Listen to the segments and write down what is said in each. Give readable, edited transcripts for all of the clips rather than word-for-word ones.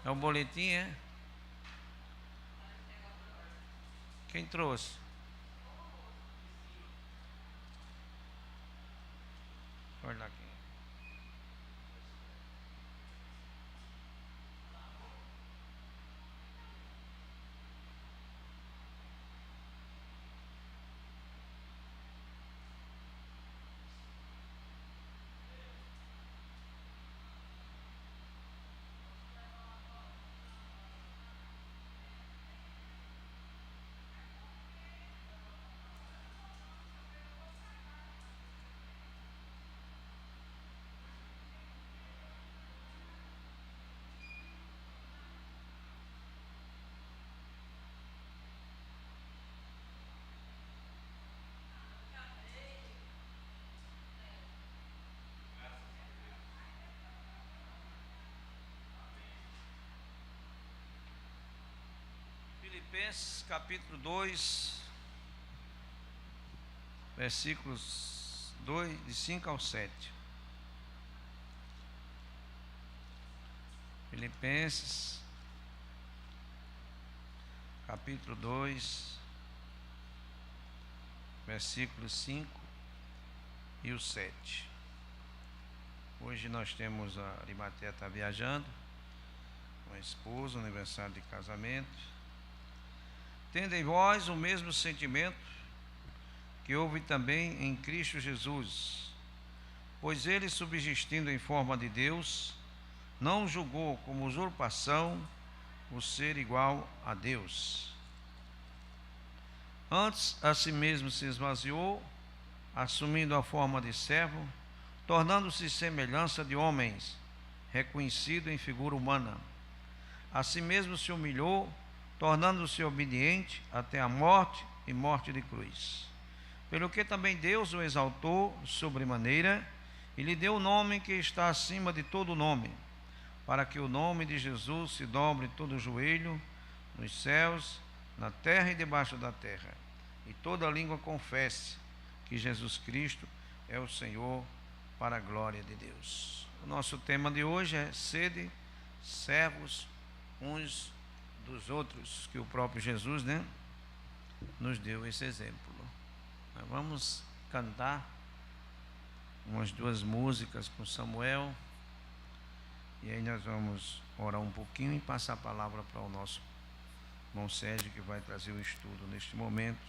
É o boletim, é? Quem trouxe? Olha aqui. Filipenses capítulo 2, versículos 2, de 5 ao 7. Filipenses capítulo 2, versículos 5 e o 7. Hoje nós temos a Arimateia está viajando, com a esposa, aniversário de casamento. Tende em vós o mesmo sentimento que houve também em Cristo Jesus, pois ele, subsistindo em forma de Deus, não julgou como usurpação o ser igual a Deus. Antes, a si mesmo se esvaziou, assumindo a forma de servo, tornando-se semelhança de homens, reconhecido em figura humana. A si mesmo se humilhou, tornando-se obediente até a morte e morte de cruz. Pelo que também Deus o exaltou sobremaneira e lhe deu o nome que está acima de todo nome, para que o nome de Jesus se dobre todo o joelho, nos céus, na terra e debaixo da terra, e toda língua confesse que Jesus Cristo é o Senhor, para a glória de Deus. O nosso tema de hoje é sede servos uns dos outros, que o próprio Jesus, nos deu esse exemplo. Nós vamos cantar umas 2 músicas com Samuel, e aí nós vamos orar um pouquinho e passar a palavra para o nosso irmão Sérgio, que vai trazer o estudo neste momento,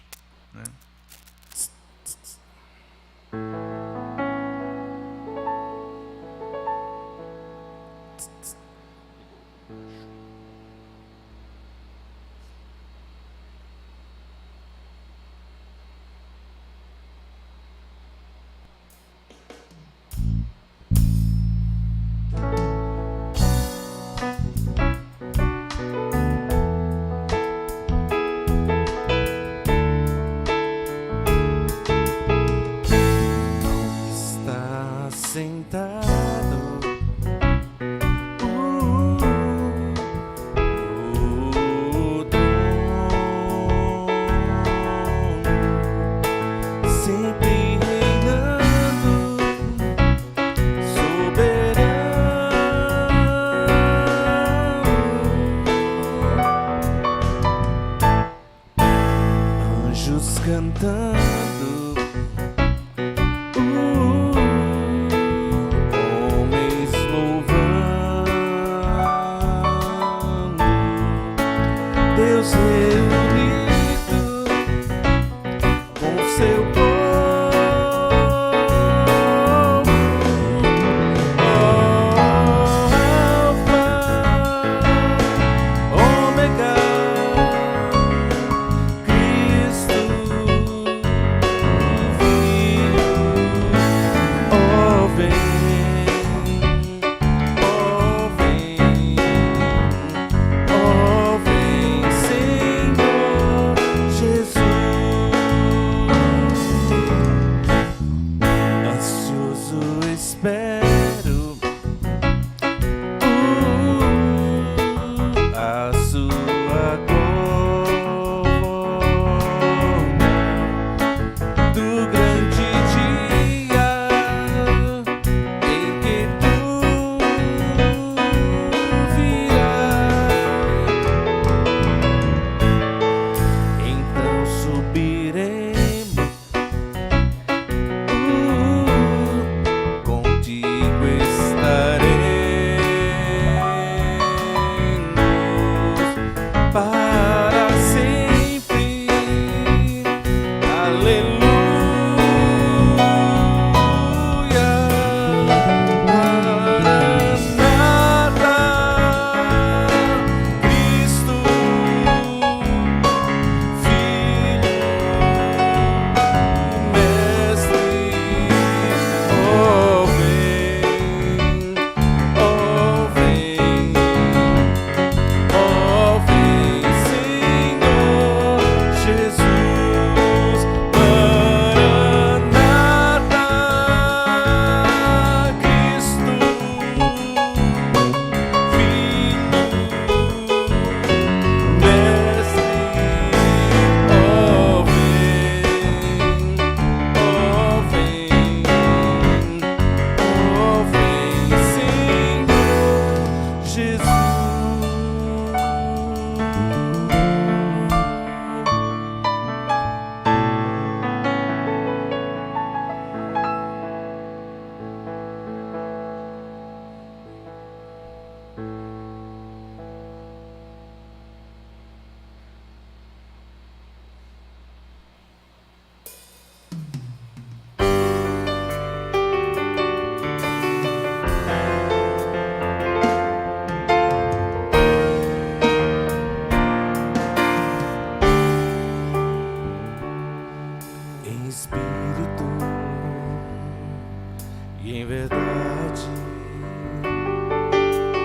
e em verdade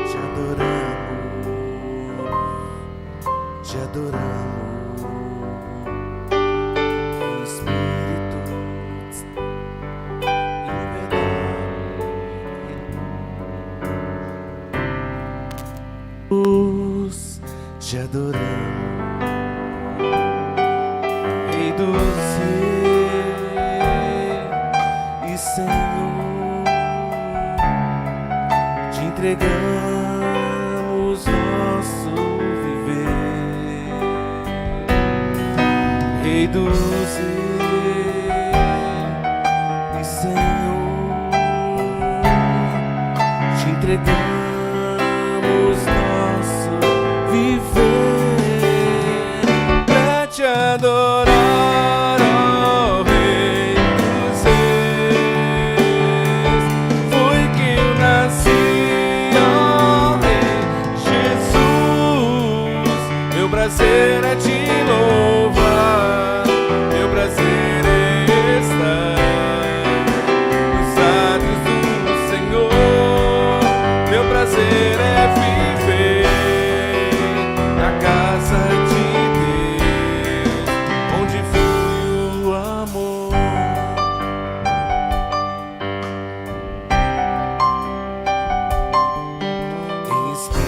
te adoramos, te adoramos, em espírito, em verdade, te adoramos, Rei dos Reis e Senhor, te entregamos nosso viver, Rei dos Reis e Senhor, te entregamos nosso viver pra te adorar. Prazer é te louvar, meu prazer é estar nos atos do Senhor, meu prazer é viver na casa de Deus, onde flui o amor. Em espírito,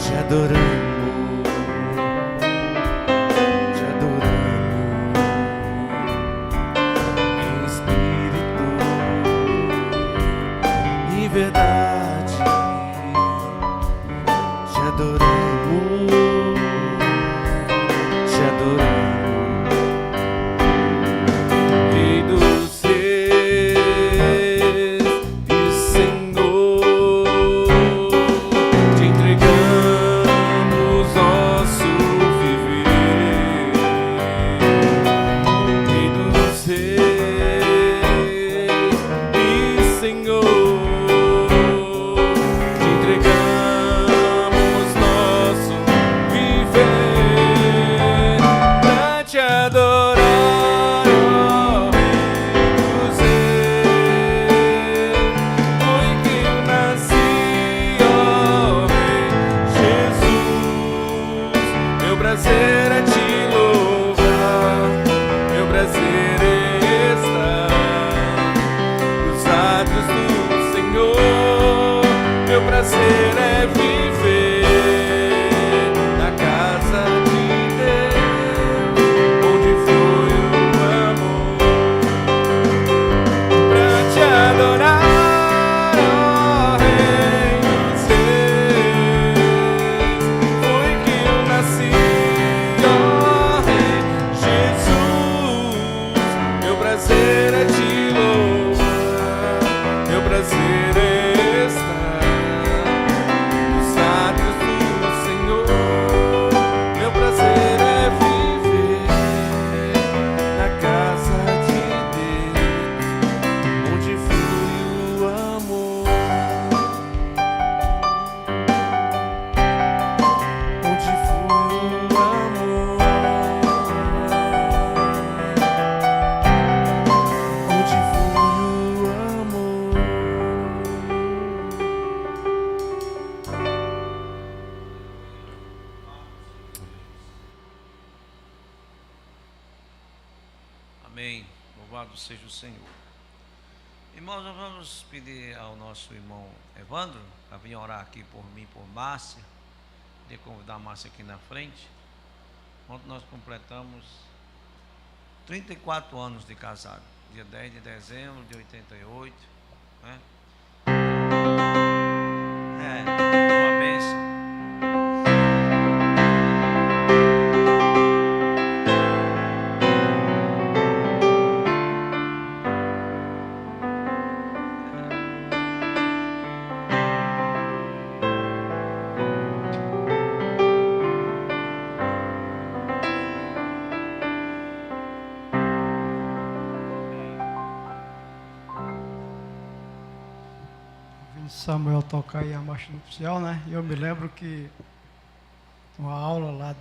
te adoramos, te adoramos, em espírito e verdade, te adoramos, te adoramos, Rei dos Reis e Senhor, te entregamos nosso viver, Rei dos Reis e Senhor, te entregamos nosso viver pra te adorar, ó Rei dos Reis. Foi que eu nasci, ó Rei Jesus. Meu prazer é te louvar, meu prazer é estar nos atos do Senhor, meu prazer é viver na casa de Deus, onde flui o amor, pra te adorar, ó Rei dos Reis. Foi que eu nasci, ó Rei Jesus. Meu prazer é te louvar, meu prazer é estar nos atos do Senhor, meu prazer é viver na casa de Deus, onde flui o amor, onde flui o amor, onde flui o amor. Amém. Louvado seja o Senhor. Irmãos, nós vamos pedir ao nosso irmão Evandro para vir orar aqui por mim, por Márcia. Queria convidar a Márcia aqui na frente. Ontem nós completamos 34 anos de casado, dia 10 de dezembro de 88, né? Uma bênção. Samuel tocar aí a marcha nupcial, né? E eu me lembro que uma aula lá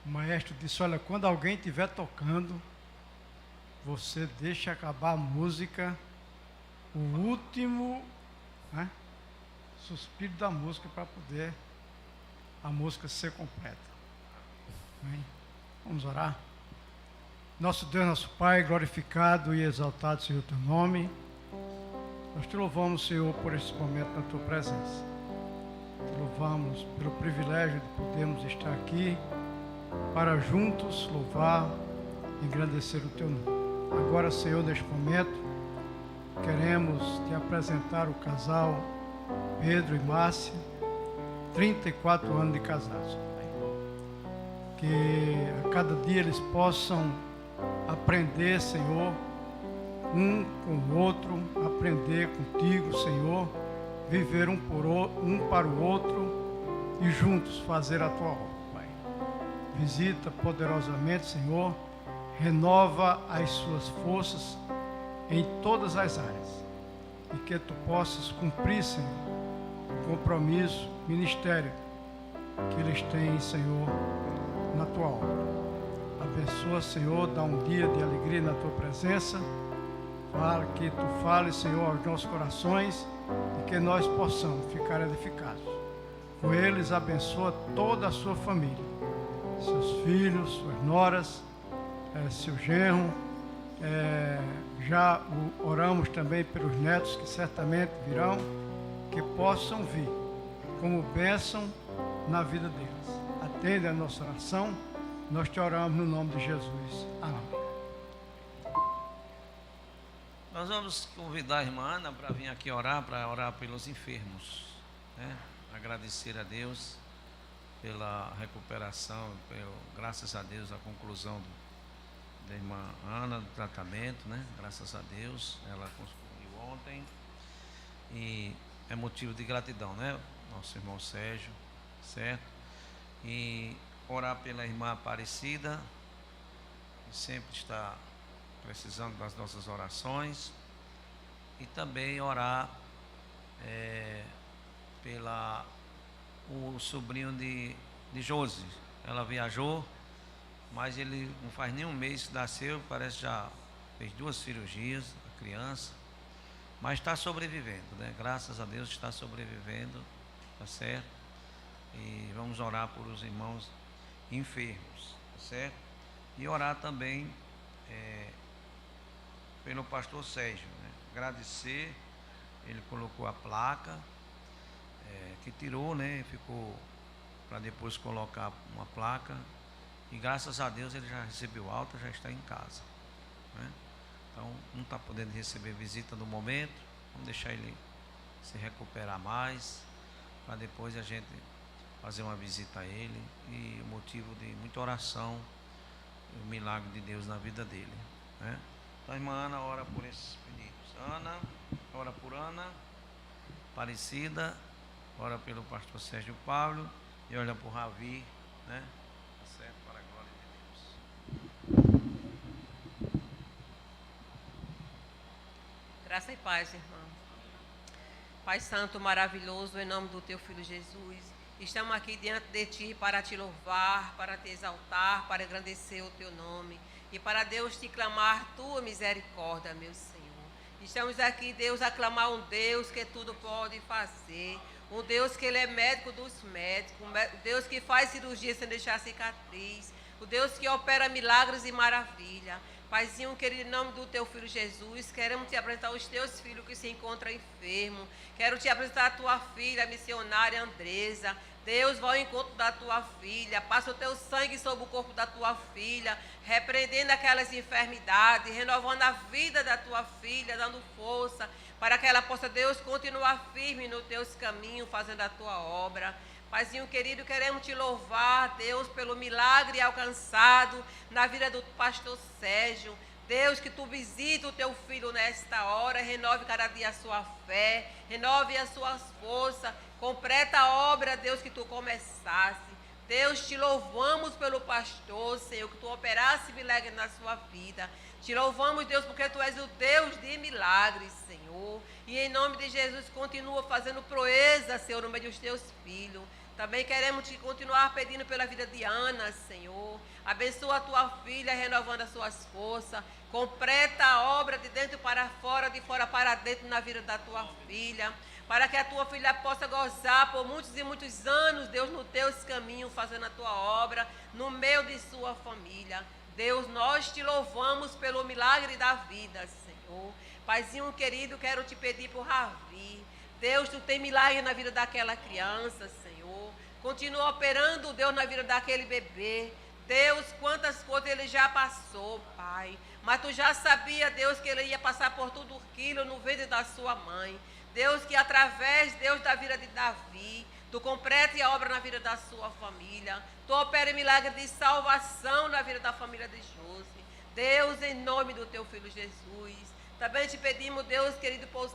O maestro disse, olha, quando alguém estiver tocando, você deixa acabar a música, o último, né, suspiro da música para poder a música ser completa. Amém? Vamos orar? Nosso Deus, nosso Pai, glorificado e exaltado seja o teu nome. Nós te louvamos, Senhor, por esse momento na tua presença. Te louvamos pelo privilégio de podermos estar aqui para juntos louvar e engrandecer o teu nome. Agora, Senhor, neste momento, queremos te apresentar o casal Pedro e Márcia, 34 anos de casados. Que a cada dia eles possam aprender, Senhor, um com o outro, aprender contigo, Senhor, viver um para o outro e juntos fazer a tua obra, Pai. Visita poderosamente, Senhor, renova as suas forças em todas as áreas e que tu possas cumprir, Senhor, o compromisso, ministério que eles têm, Senhor, na tua obra. Abençoa, Senhor, dá um dia de alegria na tua presença. Fala que tu fales, Senhor, aos nossos corações e que nós possamos ficar edificados. Com eles, abençoa toda a sua família, seus filhos, suas noras, seu genro. Já oramos também pelos netos que certamente virão, que possam vir como bênção na vida deles. Atende a nossa oração, nós te oramos no nome de Jesus. Amém. Nós vamos convidar a irmã Ana para vir aqui orar, para orar pelos enfermos, né? Agradecer a Deus pela recuperação, graças a Deus, a conclusão da irmã Ana, do tratamento, né? Graças a Deus, ela concluiu ontem e é motivo de gratidão, né? Nosso irmão Sérgio, certo? E orar pela irmã Aparecida, que sempre está precisando das nossas orações, e também orar pela o sobrinho de Josi. Ela viajou, mas ele não faz nem um mês que nasceu, parece que já fez 2 cirurgias, a criança, mas está sobrevivendo, né? Graças a Deus está sobrevivendo, tá certo? E vamos orar por os irmãos enfermos, tá certo? E orar também pelo pastor Sérgio, né? Agradecer, ele colocou a placa, que tirou, né? Ficou para depois colocar uma placa, e graças a Deus ele já recebeu alta, já está em casa, né? Então não está podendo receber visita no momento, vamos deixar ele se recuperar mais, para depois a gente fazer uma visita a ele, e motivo de muita oração, o milagre de Deus na vida dele, né? Então a irmã Ana ora por esses pedidos. Ana, ora por Ana Aparecida, ora pelo pastor Sérgio Paulo e ora por Ravi, né? Tá certo, para a glória de Deus. Graça e paz, irmão. Pai Santo, maravilhoso, em nome do teu Filho Jesus, estamos aqui diante de ti para te louvar, para te exaltar, para engrandecer o teu nome e para Deus te clamar tua misericórdia, meu Senhor. Estamos aqui, Deus, a clamar um Deus que tudo pode fazer, um Deus que ele é médico dos médicos, um Deus que faz cirurgia sem deixar cicatriz, o Deus que opera milagres e maravilha. Paizinho querido, em nome do teu Filho Jesus, queremos te apresentar os teus filhos que se encontram enfermos. Quero te apresentar a tua filha, a missionária Andresa. Deus, vai ao encontro da tua filha, passa o teu sangue sobre o corpo da tua filha, repreendendo aquelas enfermidades, renovando a vida da tua filha, dando força, para que ela possa, Deus, continuar firme nos teus caminhos, fazendo a tua obra. Paizinho querido, queremos te louvar, Deus, pelo milagre alcançado na vida do pastor Sérgio. Deus, que tu visita o teu filho nesta hora, renove cada dia a sua fé, renove as suas forças, completa a obra, Deus, que tu começaste. Deus, te louvamos pelo pastor, Senhor, que tu operasse milagre na sua vida. Te louvamos, Deus, porque tu és o Deus de milagres, Senhor. E em nome de Jesus, continua fazendo proeza, Senhor, no meio dos teus filhos. Também queremos te continuar pedindo pela vida de Ana, Senhor. Abençoa a tua filha, renovando as suas forças. Completa a obra de dentro para fora, de fora para dentro na vida da tua filha. Para que a tua filha possa gozar por muitos e muitos anos, Deus, no teus caminhos, fazendo a tua obra, no meio de sua família. Deus, nós te louvamos pelo milagre da vida, Senhor. Paizinho querido, quero te pedir por Ravi. Deus, tu tem milagre na vida daquela criança, Senhor. Continua operando, Deus, na vida daquele bebê. Deus, quantas coisas ele já passou, Pai. Mas tu já sabia, Deus, que ele ia passar por tudo aquilo no ventre da sua mãe. Deus, que através, Deus, da vida de Davi, tu complete a obra na vida da sua família. Tu opera milagre de salvação na vida da família de Josi. Deus, em nome do teu filho Jesus. Também te pedimos, Deus querido, por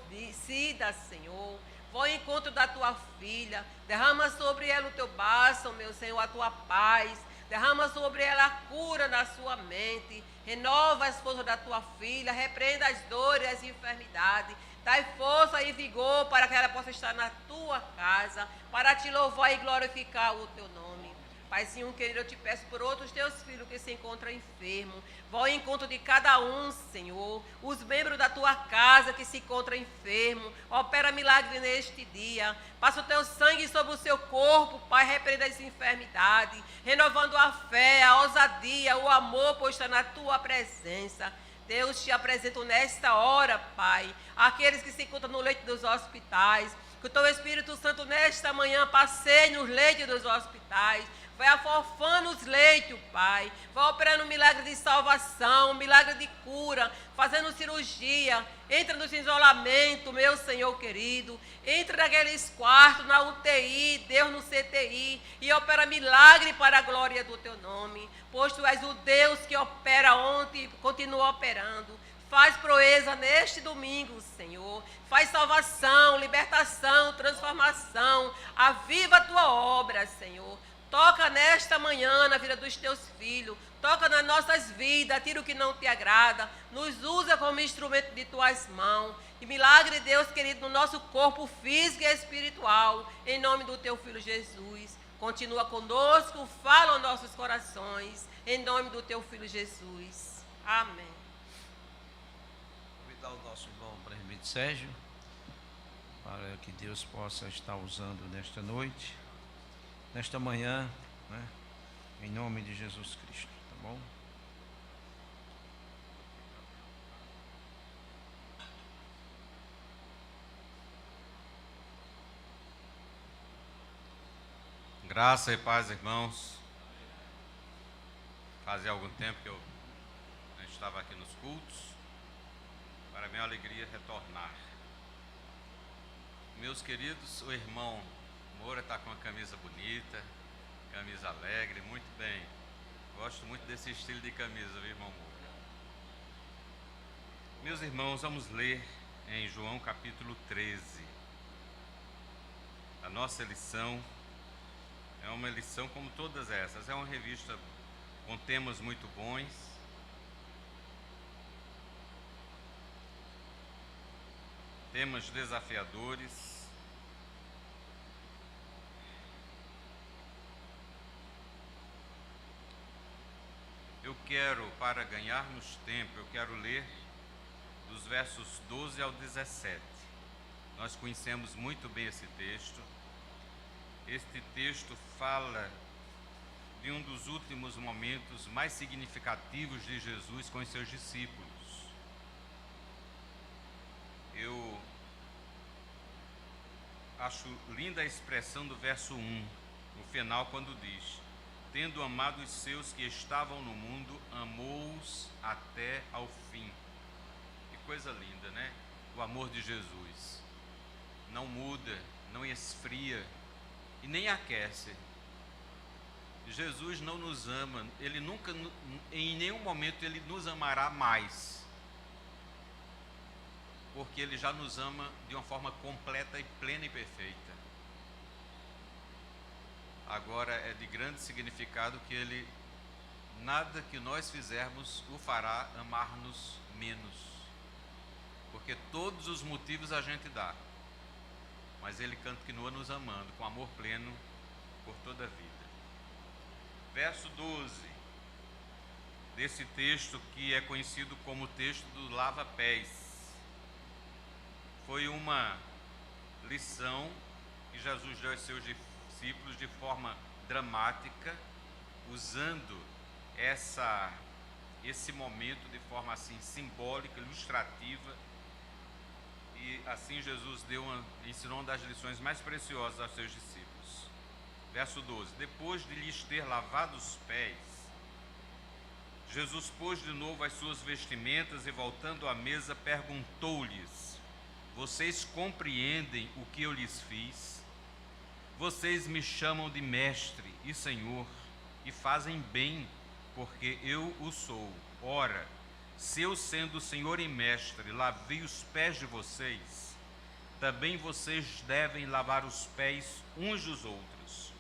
Cida, Senhor. Vá ao encontro da tua filha. Derrama sobre ela o teu bálsamo, meu Senhor, a tua paz. Derrama sobre ela a cura na sua mente. Renova as forças da tua filha. Repreenda as dores e as enfermidades. Dai força e vigor para que ela possa estar na tua casa, para te louvar e glorificar o teu nome. Paizinho querido, eu te peço por outros teus filhos que se encontram enfermos. Vá ao encontro de cada um, Senhor. Os membros da tua casa que se encontram enfermos. Opera milagre neste dia. Passa o teu sangue sobre o seu corpo, Pai, repreenda as enfermidades. Renovando a fé, a ousadia, o amor, pois está na tua presença. Deus, te apresento nesta hora, Pai, aqueles que se encontram no leito dos hospitais. Que o teu Espírito Santo nesta manhã passeie nos leitos dos hospitais. Vai afofando os leitos, Pai. Vai operando um milagre de salvação, um milagre de cura, fazendo cirurgia. Entra no isolamento, meu Senhor querido. Entra naqueles quartos, na UTI, Deus no CTI. E opera milagre para a glória do teu nome. Pois tu és o Deus que opera ontem e continua operando. Faz proeza neste domingo, Senhor. Faz salvação, libertação, transformação. Aviva a tua obra, Senhor. Toca nesta manhã na vida dos teus filhos. Toca nas nossas vidas. Tira o que não te agrada. Nos usa como instrumento de tuas mãos. E milagre, Deus querido, no nosso corpo físico e espiritual. Em nome do teu filho Jesus. Continua conosco. Fala aos nossos corações. Em nome do teu filho Jesus. Amém. Convidar o nosso irmão presbítero Sérgio para que Deus possa estar usando nesta noite, nesta manhã, né? Em nome de Jesus Cristo, tá bom? Graça e paz, irmãos. Fazia algum tempo que eu não estava aqui nos cultos. Para minha alegria retornar. Meus queridos, o irmão Moura está com uma camisa bonita, camisa alegre, muito bem. Gosto muito desse estilo de camisa, viu, irmão Moura? Meus irmãos, vamos ler em João capítulo 13. A nossa lição é uma lição como todas essas. É uma revista com temas muito bons. Temas desafiadores. Eu quero, para ganharmos tempo, eu quero ler dos versos 12 ao 17. Nós conhecemos muito bem esse texto. Este texto fala de um dos últimos momentos mais significativos de Jesus com os seus discípulos. Eu acho linda a expressão do verso 1, no final, quando diz: tendo amado os seus que estavam no mundo, amou-os até ao fim. Que coisa linda, né? O amor de Jesus não muda, não esfria e nem aquece. Jesus não nos ama, Ele nunca, em nenhum momento Ele nos amará mais, porque Ele já nos ama de uma forma completa e plena e perfeita. Agora é de grande significado que Ele, nada que nós fizermos o fará amar-nos menos, porque todos os motivos a gente dá, mas Ele continua nos amando com amor pleno por toda a vida. Verso 12: desse texto que é conhecido como o texto do lava-pés. Foi uma lição que Jesus deu aos seus discípulos de forma dramática, usando esse momento de forma assim simbólica, ilustrativa, e assim Jesus ensinou uma das lições mais preciosas aos seus discípulos. Verso 12: depois de lhes ter lavado os pés, Jesus pôs de novo as suas vestimentas e, voltando à mesa, perguntou-lhes: vocês compreendem o que eu lhes fiz? Vocês me chamam de mestre e senhor, e fazem bem, porque eu o sou. Ora, se eu, sendo senhor e mestre, lavei os pés de vocês, também vocês devem lavar os pés uns dos outros,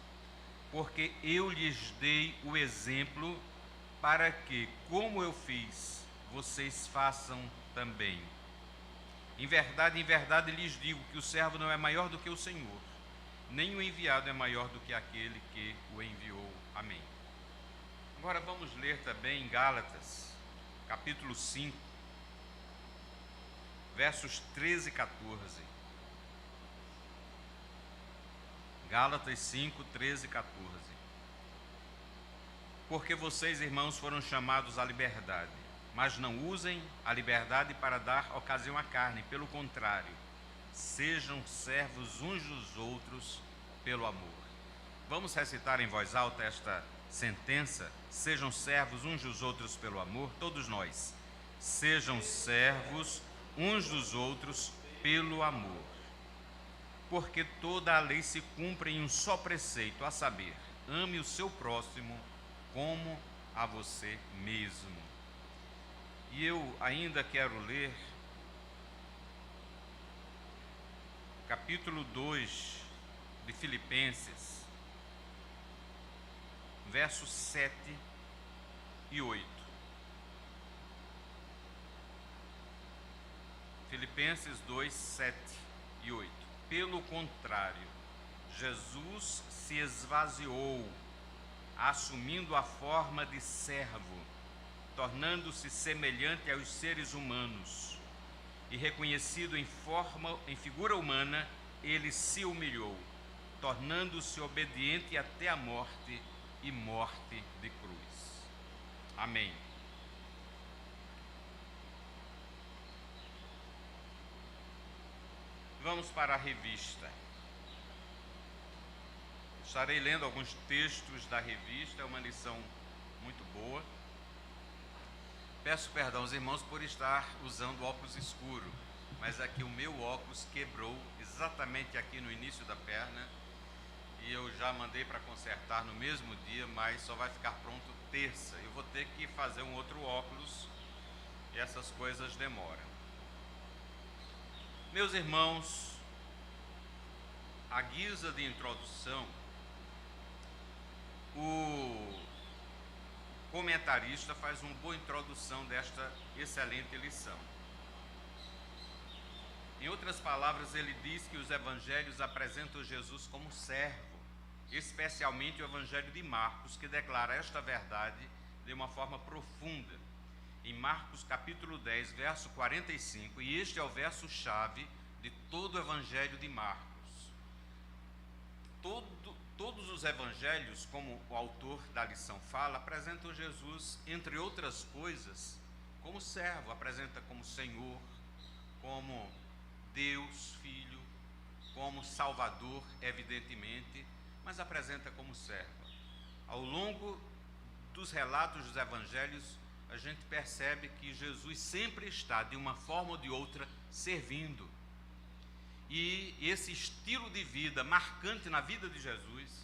porque eu lhes dei o exemplo para que, como eu fiz, vocês façam também. Em verdade lhes digo que o servo não é maior do que o Senhor, nem o enviado é maior do que aquele que o enviou. Amém. Agora vamos ler também em Gálatas, capítulo 5, versos 13 e 14. Gálatas 5, 13 e 14. Porque vocês, irmãos, foram chamados à liberdade, mas não usem a liberdade para dar ocasião à carne, pelo contrário, sejam servos uns dos outros pelo amor. Vamos recitar em voz alta esta sentença: sejam servos uns dos outros pelo amor. Todos nós: sejam servos uns dos outros pelo amor. Porque toda a lei se cumpre em um só preceito, a saber, ame o seu próximo como a você mesmo. E eu ainda quero ler capítulo 2 de Filipenses, versos 7 e 8. Filipenses 2, 7 e 8. Pelo contrário, Jesus se esvaziou, assumindo a forma de servo, tornando-se semelhante aos seres humanos, e reconhecido em figura humana, ele se humilhou, tornando-se obediente até a morte e morte de cruz. Amém. Vamos para a revista. Estarei lendo alguns textos da revista, é uma lição muito boa. Peço perdão aos irmãos por estar usando óculos escuro, mas aqui o meu óculos quebrou exatamente aqui no início da perna e eu já mandei para consertar no mesmo dia, mas só vai ficar pronto terça. Eu vou ter que fazer um outro óculos e essas coisas demoram. Meus irmãos, à guisa de introdução, o comentarista faz uma boa introdução desta excelente lição. Em outras palavras, ele diz que os evangelhos apresentam Jesus como servo, especialmente o evangelho de Marcos, que declara esta verdade de uma forma profunda. Em Marcos capítulo 10, verso 45, e este é o verso-chave de todo o evangelho de Marcos. Todos os evangelhos, como o autor da lição fala, apresentam Jesus, entre outras coisas, como servo, apresenta como Senhor, como Deus, Filho, como Salvador, evidentemente, mas apresenta como servo. Ao longo dos relatos dos evangelhos, a gente percebe que Jesus sempre está, de uma forma ou de outra, servindo. E esse estilo de vida marcante na vida de Jesus,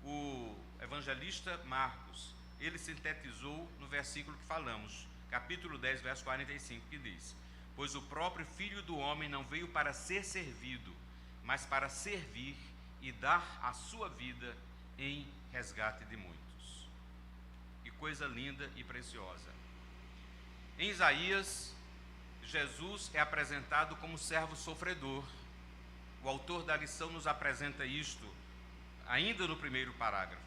o evangelista Marcos, ele sintetizou no versículo que falamos, capítulo 10, verso 45, que diz: pois o próprio Filho do Homem não veio para ser servido, mas para servir e dar a sua vida em resgate de muitos. Que coisa linda e preciosa. Em Isaías, Jesus é apresentado como servo sofredor. O autor da lição nos apresenta isto ainda no primeiro parágrafo.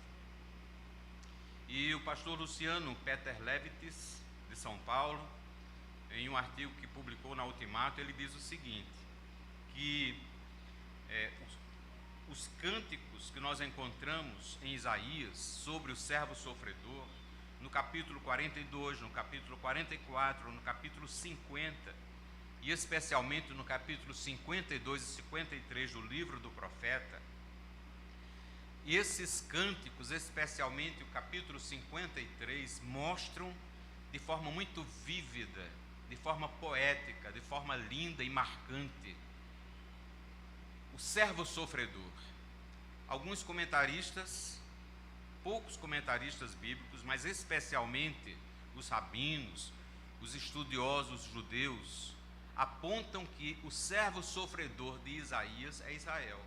E o pastor Luciano Peter Levitis, de São Paulo, em um artigo que publicou na Ultimato, ele diz o seguinte, que os cânticos que nós encontramos em Isaías sobre o servo sofredor, no capítulo 42, no capítulo 44, no capítulo 50, e especialmente no capítulo 52 e 53 do livro do profeta, e esses cânticos, especialmente o capítulo 53, mostram de forma muito vívida, de forma poética, de forma linda e marcante, o servo sofredor. Alguns comentaristas, poucos comentaristas bíblicos, mas especialmente os rabinos, os estudiosos judeus, apontam que o servo sofredor de Isaías é Israel.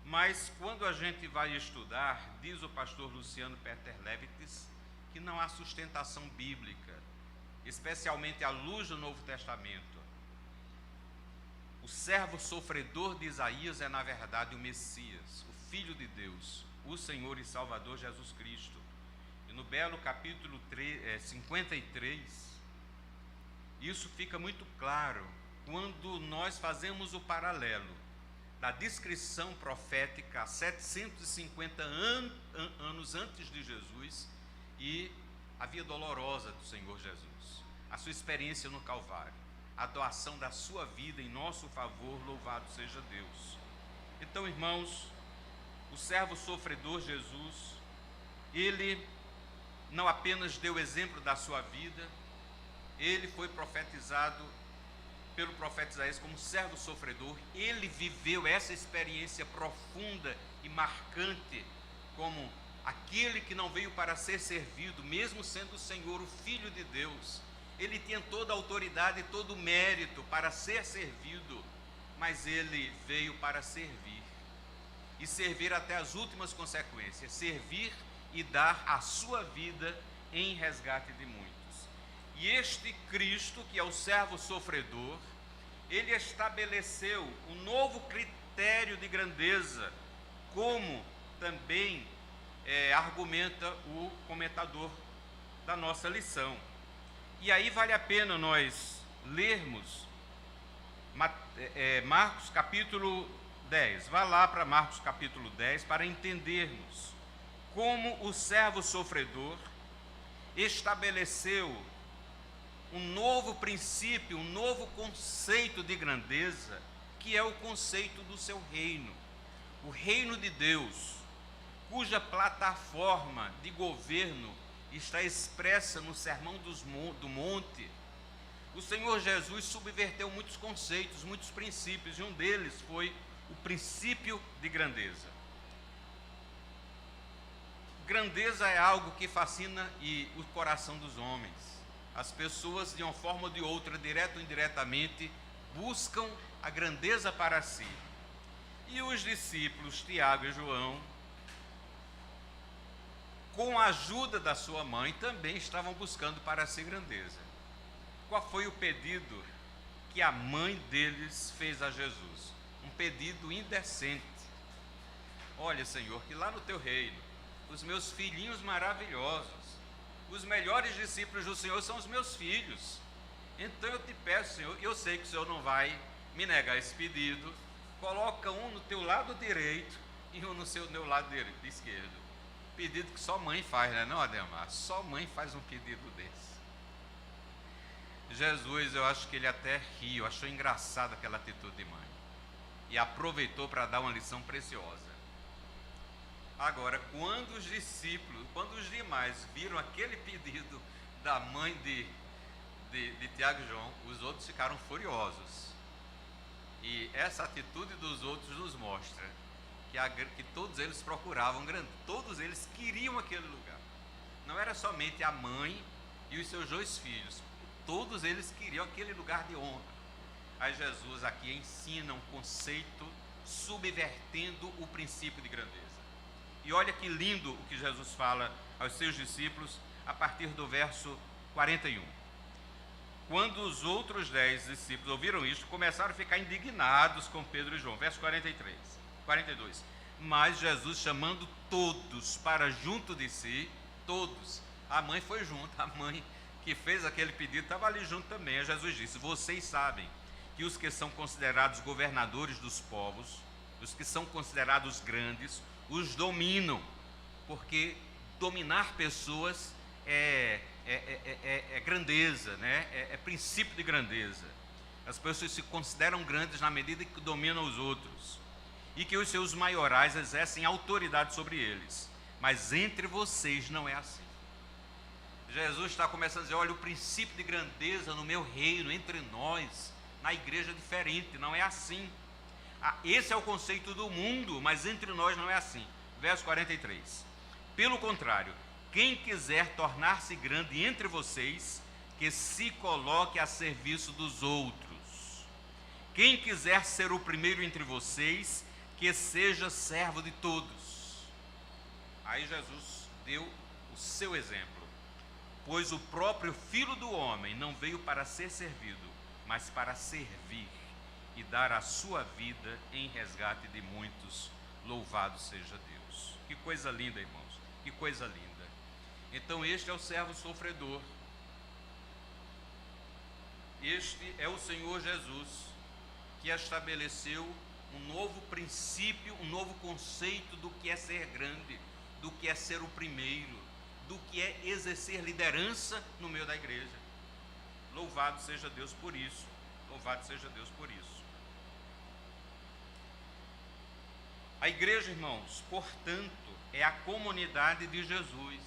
Mas quando a gente vai estudar, diz o pastor Luciano Peter Levitis, que não há sustentação bíblica, especialmente à luz do Novo Testamento. O servo sofredor de Isaías é, na verdade, o Messias, o Filho de Deus, o Senhor e Salvador Jesus Cristo. E no belo capítulo 53, isso fica muito claro quando nós fazemos o paralelo da descrição profética 750 anos antes de Jesus e a via dolorosa do Senhor Jesus, a sua experiência no Calvário, a doação da sua vida em nosso favor, louvado seja Deus. Então, irmãos, o servo sofredor Jesus, ele não apenas deu exemplo da sua vida, ele foi profetizado pelo profeta Isaías como servo sofredor. Ele viveu essa experiência profunda e marcante como aquele que não veio para ser servido, mesmo sendo o Senhor, o Filho de Deus. Ele tinha toda a autoridade e todo o mérito para ser servido, mas ele veio para servir, e servir até as últimas consequências, servir e dar a sua vida em resgate de muitos. E este Cristo, que é o servo sofredor, ele estabeleceu um novo critério de grandeza, como também argumenta o comentador da nossa lição. E aí vale a pena nós lermos Marcos capítulo 10. Vá lá para Marcos capítulo 10 para entendermos como o servo sofredor estabeleceu um novo princípio, um novo conceito de grandeza, que é o conceito do seu reino. O reino de Deus, cuja plataforma de governo está expressa no Sermão do Monte. O Senhor Jesus subverteu muitos conceitos, muitos princípios, e um deles foi o princípio de grandeza. Grandeza é algo que fascina o coração dos homens. As pessoas, de uma forma ou de outra, direta ou indiretamente, buscam a grandeza para si. E os discípulos, Tiago e João, com a ajuda da sua mãe, também estavam buscando para si grandeza. Qual foi o pedido que a mãe deles fez a Jesus? Um pedido indecente. Olha, Senhor, que lá no teu reino, os meus filhinhos maravilhosos, os melhores discípulos do Senhor são os meus filhos. Então eu te peço, Senhor, eu sei que o Senhor não vai me negar esse pedido, coloca um no teu lado direito e um no meu lado esquerdo. Pedido que só mãe faz, né, não, Ademar? Só mãe faz um pedido desse. Jesus, eu acho que ele até riu, achou engraçado aquela atitude de mãe, e aproveitou para dar uma lição preciosa. Agora, quando os demais viram aquele pedido da mãe de Tiago e João, os outros ficaram furiosos. E essa atitude dos outros nos mostra que todos eles procuravam grande, todos eles queriam aquele lugar. Não era somente a mãe e os seus 2 filhos, todos eles queriam aquele lugar de honra. Aí Jesus aqui ensina um conceito subvertendo o princípio de grandeza. E olha que lindo o que Jesus fala aos seus discípulos a partir do verso 41. Quando os outros 10 discípulos ouviram isto, começaram a ficar indignados com Pedro e João. Verso 42. Mas Jesus, chamando todos para junto de si, todos. A mãe foi junto, a mãe que fez aquele pedido estava ali junto também. Aí Jesus disse: vocês sabem que os que são considerados governadores dos povos, os que são considerados grandes, os dominam, porque dominar pessoas é grandeza, né? É princípio de grandeza. As pessoas se consideram grandes na medida que dominam os outros, e que os seus maiorais exercem autoridade sobre eles. Mas entre vocês não é assim. Jesus está começando a dizer: olha, o princípio de grandeza no meu reino, entre nós, na igreja é diferente, não é assim. Esse é o conceito do mundo, mas entre nós não é assim. Verso 43. Pelo contrário, quem quiser tornar-se grande entre vocês, que se coloque a serviço dos outros. Quem quiser ser o primeiro entre vocês, que seja servo de todos. Aí Jesus deu o seu exemplo. Pois o próprio Filho do Homem não veio para ser servido, mas para servir e dar a sua vida em resgate de muitos. Louvado seja Deus. Que coisa linda, irmãos, que coisa linda. Então este é o servo sofredor. Este é o Senhor Jesus, que estabeleceu um novo princípio, um novo conceito do que é ser grande, do que é ser o primeiro, do que é exercer liderança no meio da igreja. Louvado seja Deus por isso. Louvado seja Deus por isso. A igreja, irmãos, portanto, é a comunidade de Jesus,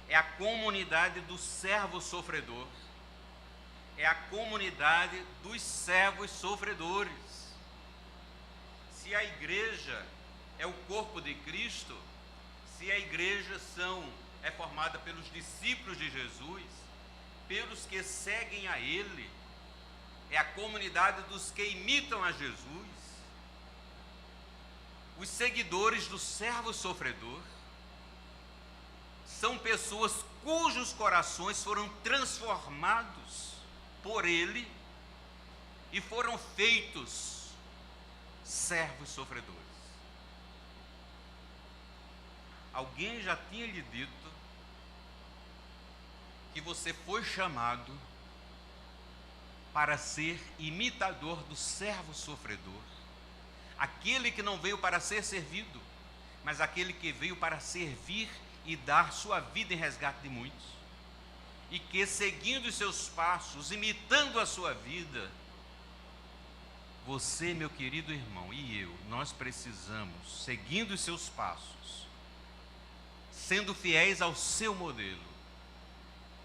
é a comunidade do servo sofredor, é a comunidade dos servos sofredores. Se a igreja é o corpo de Cristo, se a igreja é formada pelos discípulos de Jesus, pelos que seguem a Ele, é a comunidade dos que imitam a Jesus, os seguidores do servo sofredor, são pessoas cujos corações foram transformados por Ele e foram feitos servos sofredores. Alguém já tinha lhe dito que você foi chamado para ser imitador do servo sofredor, aquele que não veio para ser servido, mas aquele que veio para servir e dar sua vida em resgate de muitos, e que, seguindo os seus passos, imitando a sua vida, você, meu querido irmão, e eu, nós precisamos, seguindo os seus passos, sendo fiéis ao seu modelo,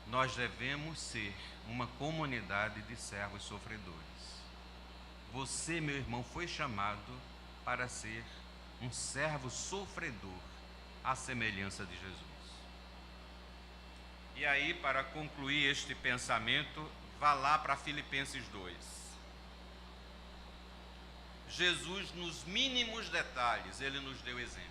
nós devemos ser uma comunidade de servos sofredores. Você, meu irmão, foi chamado para ser um servo sofredor, à semelhança de Jesus. E aí, para concluir este pensamento, vá lá para Filipenses 2. Jesus, nos mínimos detalhes, ele nos deu exemplo.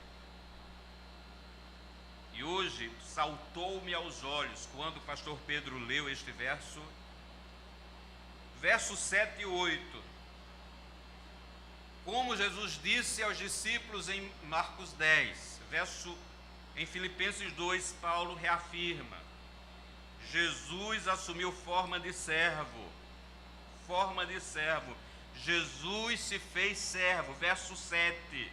E hoje saltou-me aos olhos quando o pastor Pedro leu este verso 7 e 8. Como Jesus disse aos discípulos em Marcos 10, em Filipenses 2, Paulo reafirma: Jesus assumiu forma de servo. Jesus se fez servo. Verso 7.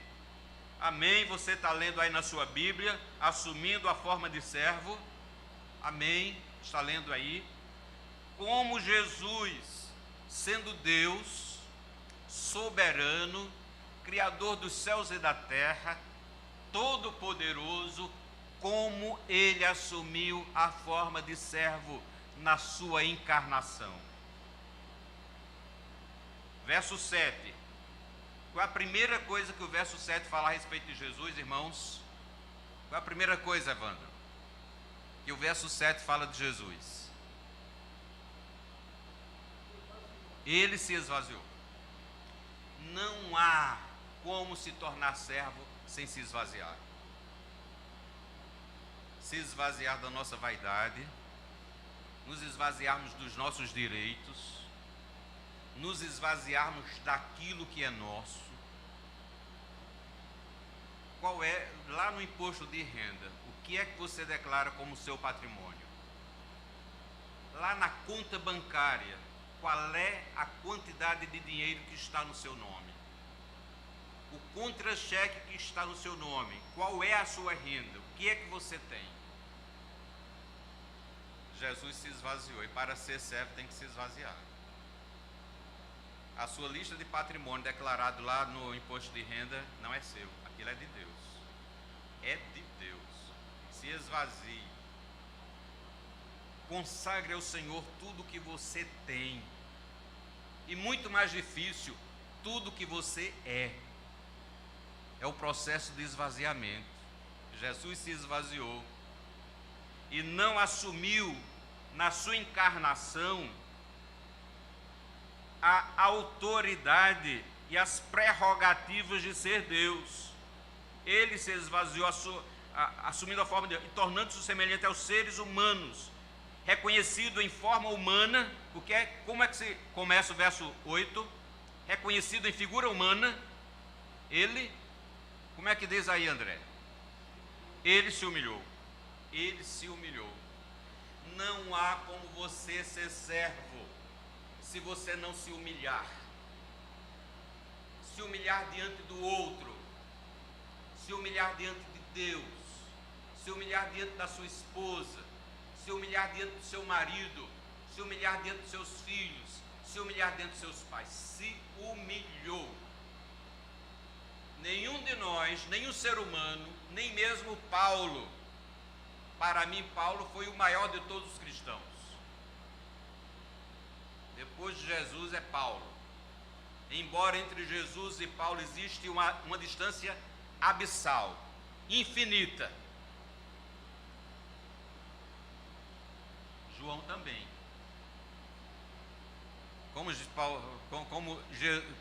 Amém? Você está lendo aí na sua Bíblia, assumindo a forma de servo. Amém? Está lendo aí. Como Jesus, sendo Deus, soberano, Criador dos céus e da terra, todo-poderoso, como Ele assumiu a forma de servo na sua encarnação. Verso 7. Qual é a primeira coisa que o verso 7 fala a respeito de Jesus, irmãos? Qual é a primeira coisa, Evandro, que o verso 7 fala de Jesus? Ele se esvaziou. Não há como se tornar servo sem se esvaziar. Se esvaziar da nossa vaidade, nos esvaziarmos dos nossos direitos, nos esvaziarmos daquilo que é nosso qual é, lá no imposto de renda, o que é que você declara como seu patrimônio? Lá na conta bancária, qual é a quantidade de dinheiro que está no seu nome? O contra-cheque que está no seu nome, qual é a sua renda? O que é que você tem? Jesus se esvaziou, e para ser servo tem que se esvaziar. A sua lista de patrimônio declarado lá no imposto de renda não é seu, aquilo é de Deus. É de Deus. Se esvazie. Consagre ao Senhor tudo que você tem. E muito mais difícil, tudo que você é. É o processo de esvaziamento. Jesus se esvaziou e não assumiu na sua encarnação a autoridade e as prerrogativas de ser Deus. Ele se esvaziou assumindo a forma de Deus e tornando-se semelhante aos seres humanos, reconhecido em forma humana, porque como é que se começa o verso 8? Reconhecido em figura humana, ele, como é que diz aí, André? Ele se humilhou. Ele se humilhou. Não há como você ser servo se você não se humilhar. Se humilhar diante do outro, se humilhar diante de Deus, se humilhar diante da sua esposa, se humilhar diante do seu marido, se humilhar diante dos seus filhos, se humilhar diante dos seus pais. Se humilhou. Nenhum de nós, nenhum ser humano, nem mesmo Paulo, para mim Paulo foi o maior de todos os cristãos. Depois de Jesus é Paulo. Embora entre Jesus e Paulo existe uma distância abissal, infinita. João também. Como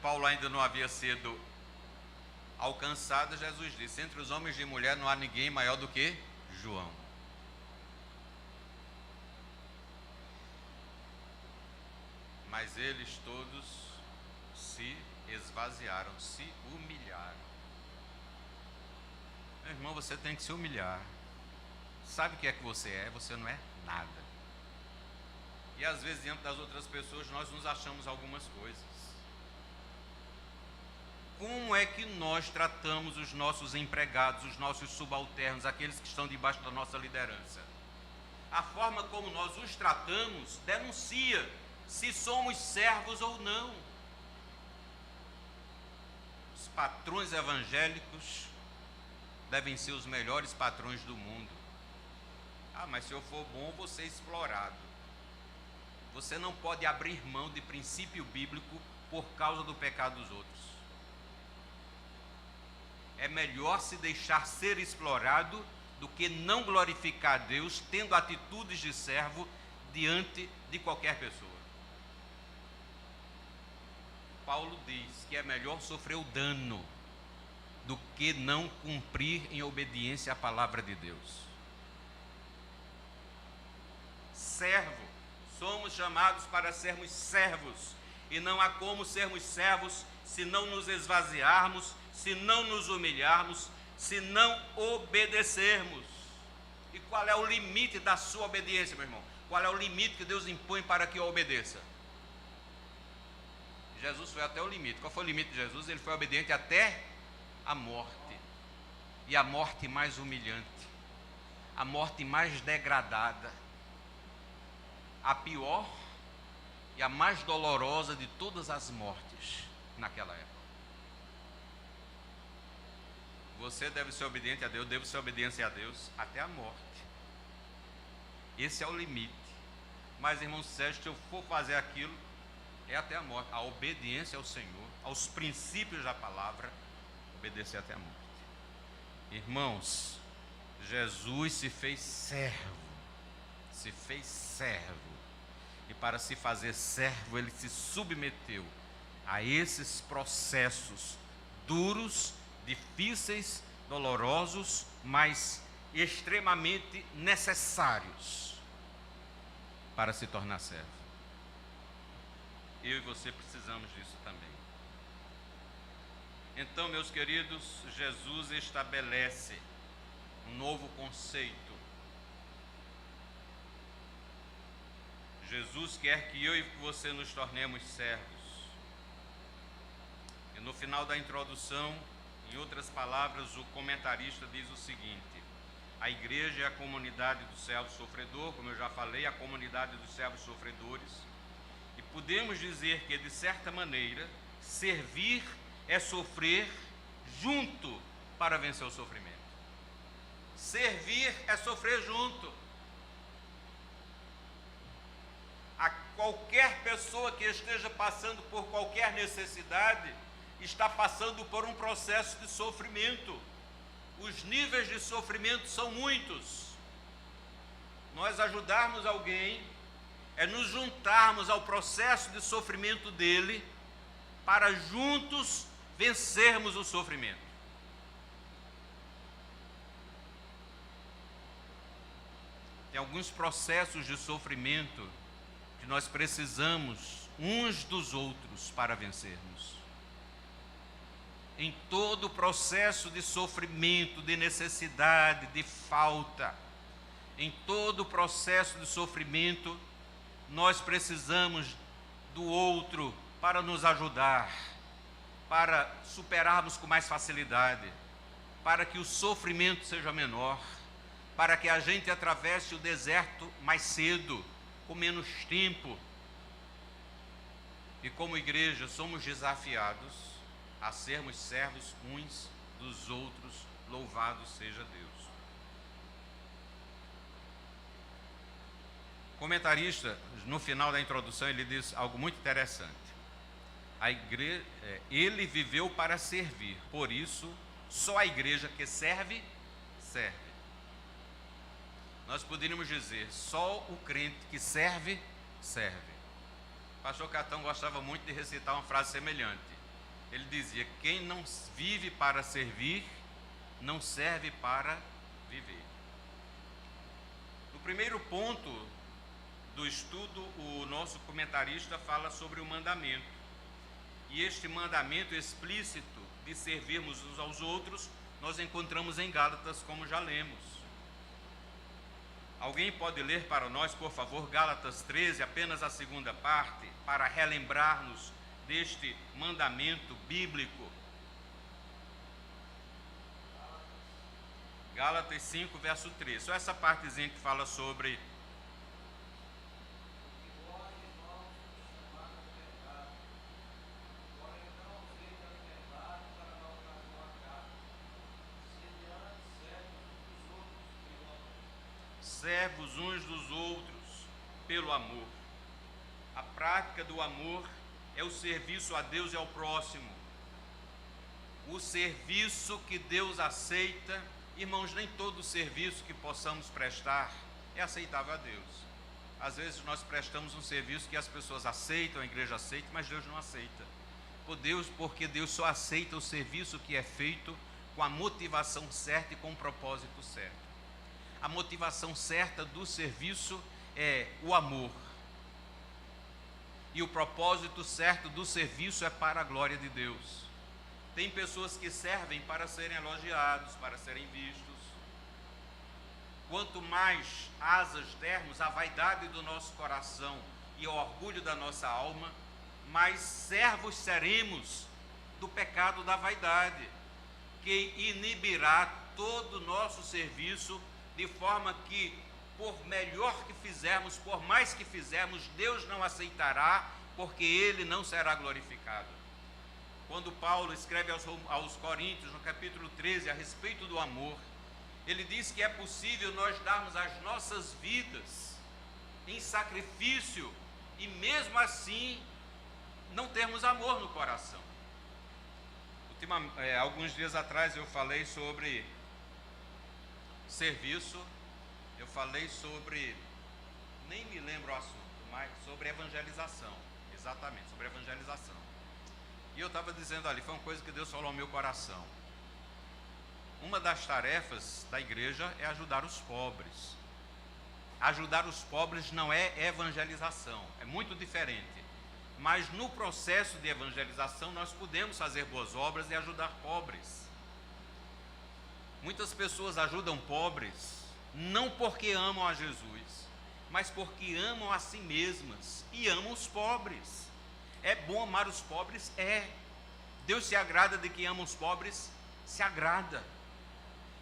Paulo ainda não havia sido alcançado, Jesus disse: entre os homens e mulher não há ninguém maior do que João. Mas eles todos se esvaziaram, se humilharam. Meu irmão, você tem que se humilhar. Sabe o que é que você é? Você não é nada. E às vezes diante das outras pessoas nós nos achamos algumas coisas. Como é que nós tratamos os nossos empregados, os nossos subalternos, aqueles que estão debaixo da nossa liderança? A forma como nós os tratamos denuncia se somos servos ou não. Os patrões evangélicos devem ser os melhores patrões do mundo. Ah, mas se eu for bom, eu vou ser explorado. Você não pode abrir mão de princípio bíblico por causa do pecado dos outros. É melhor se deixar ser explorado do que não glorificar a Deus tendo atitudes de servo diante de qualquer pessoa. Paulo diz que é melhor sofrer o dano do que não cumprir em obediência à palavra de Deus. Servo, somos chamados para sermos servos, e não há como sermos servos se não nos esvaziarmos, se não nos humilharmos, se não obedecermos. E qual é o limite da sua obediência, meu irmão? Qual é o limite que Deus impõe para que eu obedeça? Jesus foi até o limite. Qual foi o limite de Jesus? Ele foi obediente até a morte. E a morte mais humilhante, a morte mais degradada, a pior e a mais dolorosa de todas as mortes naquela época. Você deve ser obediente a Deus, devo ser obediente a Deus até a morte. Esse é o limite. Mas, irmão Sérgio, se eu for fazer aquilo, é até a morte. A obediência ao Senhor, aos princípios da palavra, obedecer até a morte. Irmãos, Jesus se fez servo. Se fez servo. E para se fazer servo, ele se submeteu a esses processos duros, difíceis, dolorosos, mas extremamente necessários para se tornar servo. Eu e você precisamos disso também. Então, meus queridos, Jesus estabelece um novo conceito. Jesus quer que eu e você nos tornemos servos. E no final da introdução, em outras palavras, o comentarista diz o seguinte: a igreja é a comunidade do servo sofredor, como eu já falei, a comunidade dos servos sofredores. E podemos dizer que, de certa maneira, servir é sofrer junto para vencer o sofrimento. Servir é sofrer junto. A qualquer pessoa que esteja passando por qualquer necessidade, está passando por um processo de sofrimento. Os níveis de sofrimento são muitos. Nós ajudarmos alguém é nos juntarmos ao processo de sofrimento dele para juntos vencermos o sofrimento. Tem alguns processos de sofrimento que nós precisamos uns dos outros para vencermos. Em todo o processo de sofrimento, de necessidade, de falta, em todo o processo de sofrimento, nós precisamos do outro para nos ajudar, para superarmos com mais facilidade, para que o sofrimento seja menor, para que a gente atravesse o deserto mais cedo, com menos tempo. E como igreja somos desafiados a sermos servos uns dos outros, louvado seja Deus. O comentarista, no final da introdução, ele diz algo muito interessante. A igreja, ele viveu para servir, por isso, só a igreja que serve, serve. Nós poderíamos dizer, só o crente que serve, serve. O pastor Catão gostava muito de recitar uma frase semelhante. Ele dizia: quem não vive para servir, não serve para viver. No primeiro ponto do estudo, o nosso comentarista fala sobre o mandamento. E este mandamento explícito de servirmos uns aos outros, nós encontramos em Gálatas, como já lemos. Alguém pode ler para nós, por favor, Gálatas 13, apenas a segunda parte, para relembrar-nos deste mandamento bíblico? Gálatas 5, verso 3. Só essa partezinha que fala sobre servos uns dos outros pelo amor. A prática do amor é o serviço a Deus e ao próximo. O serviço que Deus aceita, irmãos, nem todo serviço que possamos prestar é aceitável a Deus. Às vezes nós prestamos um serviço que as pessoas aceitam, a igreja aceita, mas Deus não aceita. Porque Deus só aceita o serviço que é feito com a motivação certa e com o propósito certo. A motivação certa do serviço é o amor. E o propósito certo do serviço é para a glória de Deus. Tem pessoas que servem para serem elogiados, para serem vistos. Quanto mais asas dermos à vaidade do nosso coração e ao orgulho da nossa alma, mais servos seremos do pecado da vaidade, que inibirá todo o nosso serviço, de forma que, por melhor que fizermos, por mais que fizermos, Deus não aceitará, porque Ele não será glorificado. Quando Paulo escreve aos Coríntios, no capítulo 13, a respeito do amor, ele diz que é possível nós darmos as nossas vidas em sacrifício e mesmo assim não termos amor no coração. Alguns dias atrás eu falei sobre serviço, eu falei sobre, nem me lembro o assunto, mas sobre evangelização, exatamente, sobre evangelização. E eu estava dizendo ali, foi uma coisa que Deus falou ao meu coração. Uma das tarefas da igreja é ajudar os pobres. Ajudar os pobres não é evangelização, é muito diferente. Mas no processo de evangelização nós podemos fazer boas obras e ajudar pobres. Muitas pessoas ajudam pobres não porque amam a Jesus, mas porque amam a si mesmas e amam os pobres. É bom amar os pobres? É. Deus se agrada de quem ama os pobres? Se agrada.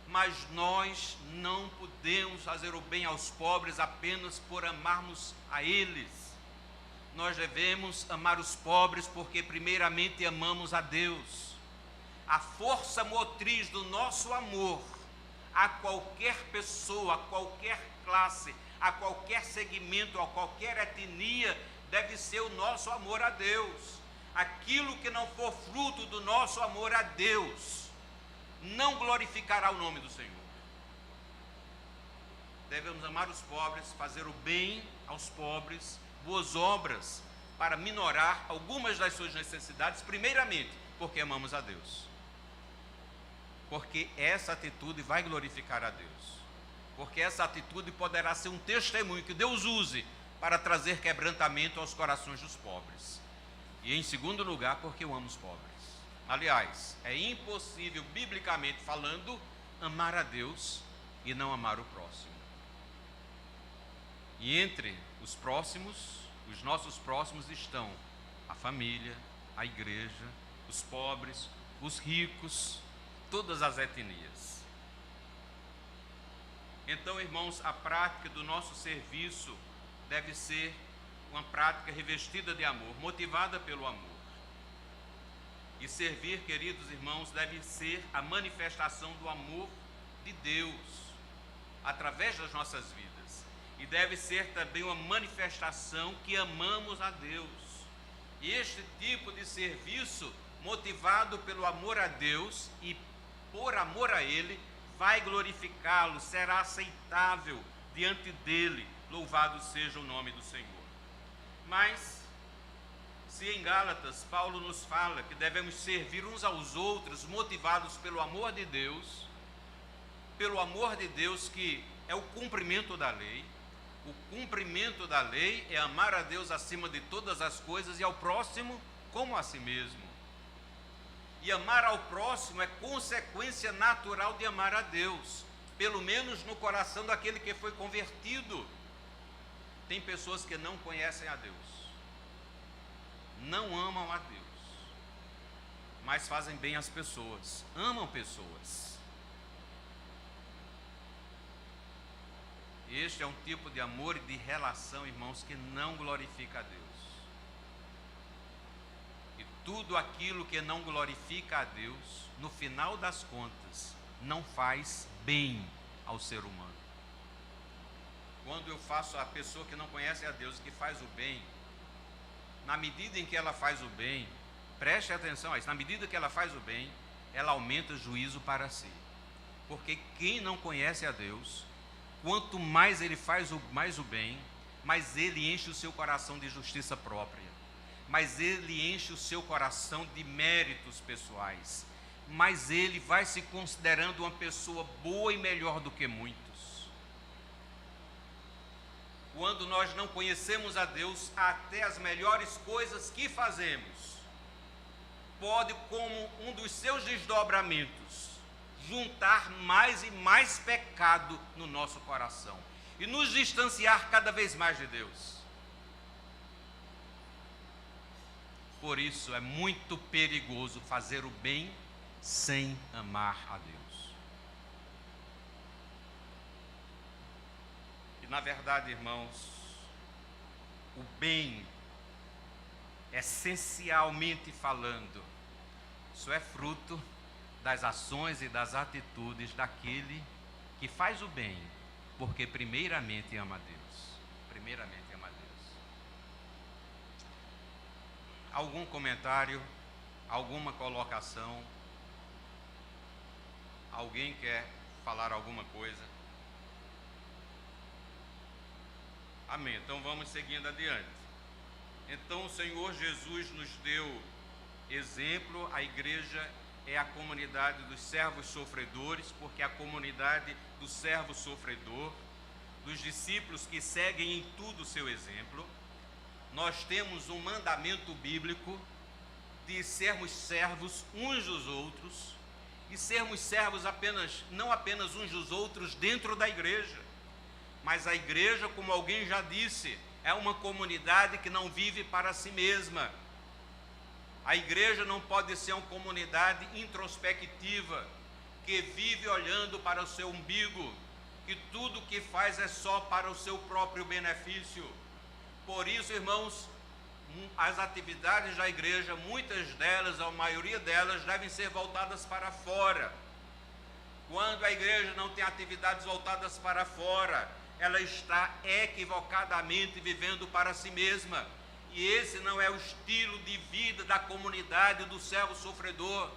Mas nós não podemos fazer o bem aos pobres apenas por amarmos a eles. Nós devemos amar os pobres porque primeiramente amamos a Deus. A força motriz do nosso amor a qualquer pessoa, a qualquer classe, a qualquer segmento, a qualquer etnia, deve ser o nosso amor a Deus. Aquilo que não for fruto do nosso amor a Deus não glorificará o nome do Senhor. Devemos amar os pobres, fazer o bem aos pobres, boas obras para minorar algumas das suas necessidades, primeiramente porque amamos a Deus. Porque essa atitude vai glorificar a Deus. Porque essa atitude poderá ser um testemunho que Deus use para trazer quebrantamento aos corações dos pobres. E em segundo lugar, porque eu amo os pobres. Aliás, é impossível, biblicamente falando, amar a Deus e não amar o próximo. E entre os próximos, os nossos próximos estão a família, a igreja, os pobres, os ricos, todas as etnias. Então, irmãos, a prática do nosso serviço deve ser uma prática revestida de amor, motivada pelo amor. E servir, queridos irmãos, deve ser a manifestação do amor de Deus através das nossas vidas. E deve ser também uma manifestação que amamos a Deus. E este tipo de serviço, motivado pelo amor a Deus e por amor a Ele, vai glorificá-lo, será aceitável diante dEle. Louvado seja o nome do Senhor. Mas, se em Gálatas Paulo nos fala que devemos servir uns aos outros, motivados pelo amor de Deus que é o cumprimento da lei. O cumprimento da lei é amar a Deus acima de todas as coisas e ao próximo como a si mesmo. E amar ao próximo é consequência natural de amar a Deus, pelo menos no coração daquele que foi convertido. Tem pessoas que não conhecem a Deus, não amam a Deus, mas fazem bem às pessoas, amam pessoas. Este é um tipo de amor e de relação, irmãos, que não glorifica a Deus. E tudo aquilo que não glorifica a Deus, no final das contas, não faz bem ao ser humano. Quando eu faço a pessoa que não conhece a Deus, que faz o bem, na medida em que ela faz o bem, preste atenção a isso, na medida que ela faz o bem, ela aumenta o juízo para si. Porque quem não conhece a Deus, quanto mais ele faz mais o bem, mais ele enche o seu coração de justiça própria, mais ele enche o seu coração de méritos pessoais, mais ele vai se considerando uma pessoa boa e melhor do que muitos. Quando nós não conhecemos a Deus, até as melhores coisas que fazemos pode, como um dos seus desdobramentos, juntar mais e mais pecado no nosso coração e nos distanciar cada vez mais de Deus. Por isso é muito perigoso fazer o bem sem amar a Deus. E na verdade, irmãos, o bem, essencialmente falando, isso é fruto das ações e das atitudes daquele que faz o bem, porque primeiramente ama a Deus. Primeiramente ama a Deus. Algum comentário? Alguma colocação? Alguém quer falar alguma coisa? Amém. Então vamos seguindo adiante. Então o Senhor Jesus nos deu exemplo, a igreja é a comunidade dos servos sofredores, porque a comunidade do servo sofredor, dos discípulos que seguem em tudo o seu exemplo. nós temos um mandamento bíblico de sermos servos uns dos outros, e sermos servos não apenas uns dos outros dentro da igreja, mas a igreja, como alguém já disse, é uma comunidade que não vive para si mesma. A igreja não pode ser uma comunidade introspectiva, que vive olhando para o seu umbigo, que tudo que faz é só para o seu próprio benefício. Por isso, irmãos, as atividades da igreja, muitas delas, a maioria delas, devem ser voltadas para fora. Quando a igreja não tem atividades voltadas para fora, ela está equivocadamente vivendo para si mesma. E esse não é o estilo de vida da comunidade do servo sofredor.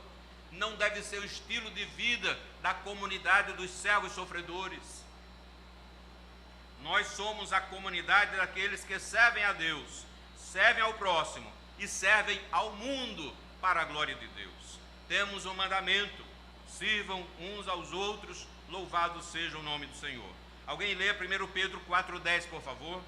Não deve ser o estilo de vida da comunidade dos servos sofredores. Nós somos a comunidade daqueles que servem a Deus, servem ao próximo e servem ao mundo para a glória de Deus. Temos um mandamento: sirvam uns aos outros, louvado seja o nome do Senhor. Alguém lê 1 Pedro 4,10, por favor.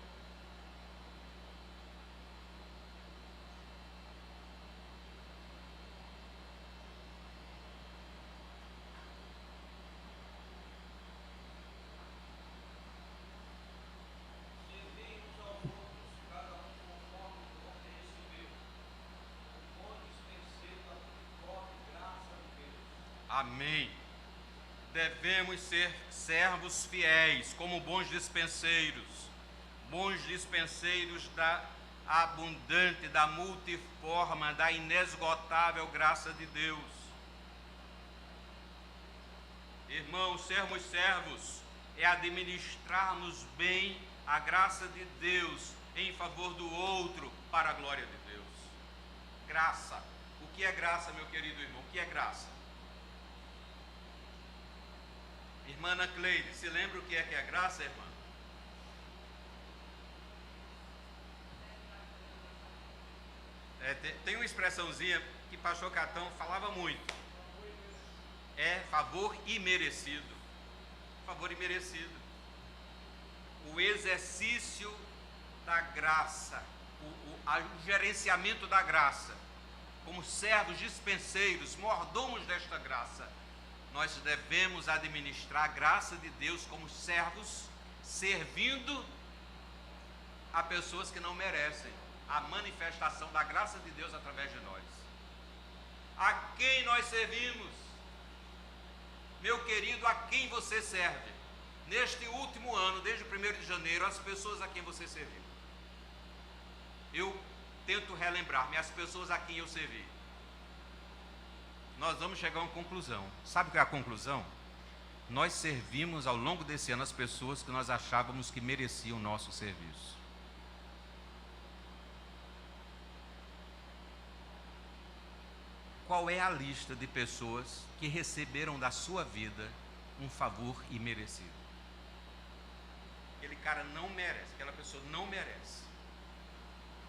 Amém. Devemos ser servos fiéis, como bons dispenseiros da abundante, da multiforme, da inesgotável graça de Deus. Irmãos, sermos servos é administrarmos bem a graça de Deus em favor do outro, para a glória de Deus. Graça. O que é graça, meu querido irmão? O que é graça? Irmã Ana Cleide, se lembra o que é graça, irmã? Tem uma expressãozinha que pastor Catão falava muito. É favor imerecido. Favor imerecido. O exercício da graça, o gerenciamento da graça, como servos dispenseiros, mordomos desta graça, nós devemos administrar a graça de Deus como servos, servindo a pessoas que não merecem a manifestação da graça de Deus através de nós. A quem nós servimos? Meu querido, a quem você serve? Neste último ano, desde o 1º de janeiro, as pessoas a quem você serviu. Eu tento relembrar-me as pessoas a quem eu servi. Nós vamos chegar a uma conclusão. Sabe qual é a conclusão? Nós servimos ao longo desse ano as pessoas que nós achávamos que mereciam o nosso serviço. Qual é a lista de pessoas que receberam da sua vida um favor imerecido? Aquele cara não merece, aquela pessoa não merece.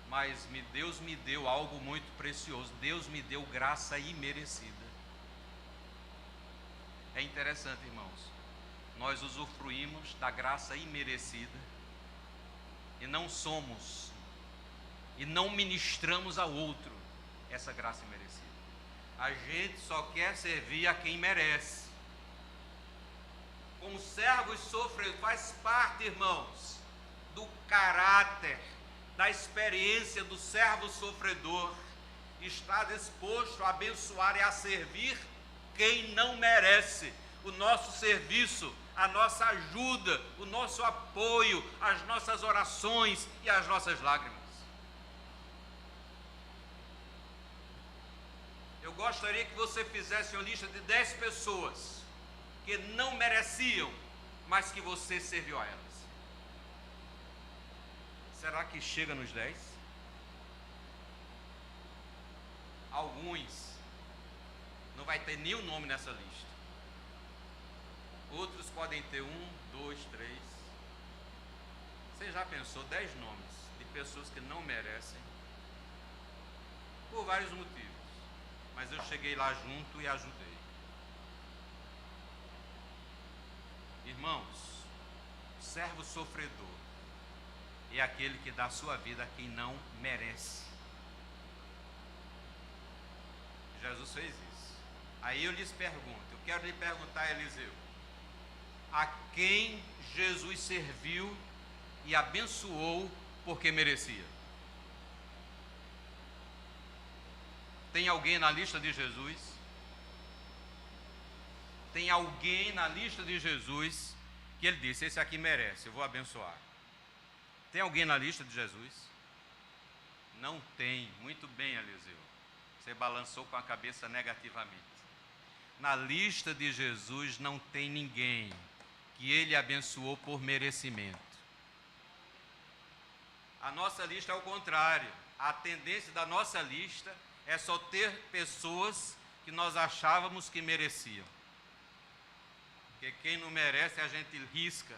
Mas Deus me deu algo muito precioso. Deus me deu graça imerecida. É interessante, irmãos. Nós usufruímos da graça imerecida e não somos e não ministramos ao outro essa graça imerecida. A gente só quer servir a quem merece. Como servos sofredores, faz parte, irmãos, do caráter, da experiência do servo sofredor, está disposto a abençoar e a servir quem não merece o nosso serviço, a nossa ajuda, o nosso apoio, as nossas orações e as nossas lágrimas. Eu gostaria que você fizesse uma lista de 10 pessoas que não mereciam, mas que você serviu a elas. Será que chega nos 10? Alguns não vai ter nenhum nome nessa lista. Outros podem ter 1, 2, 3. Você já pensou 10 nomes de pessoas que não merecem? Por vários motivos. Mas eu cheguei lá junto e ajudei. Irmãos, servo sofredor, é aquele que dá a sua vida a quem não merece. Jesus fez isso. Aí eu lhes pergunto, eu quero lhe perguntar, Eliseu, a quem Jesus serviu e abençoou porque merecia? Tem alguém na lista de Jesus? Tem alguém na lista de Jesus que ele disse, esse aqui merece, eu vou abençoar? Tem alguém na lista de Jesus? Não tem. Muito bem, Eliseu. Você balançou com a cabeça negativamente. Na lista de Jesus não tem ninguém que ele abençoou por merecimento. A nossa lista é o contrário. A tendência da nossa lista é só ter pessoas que nós achávamos que mereciam. Porque quem não merece a gente risca.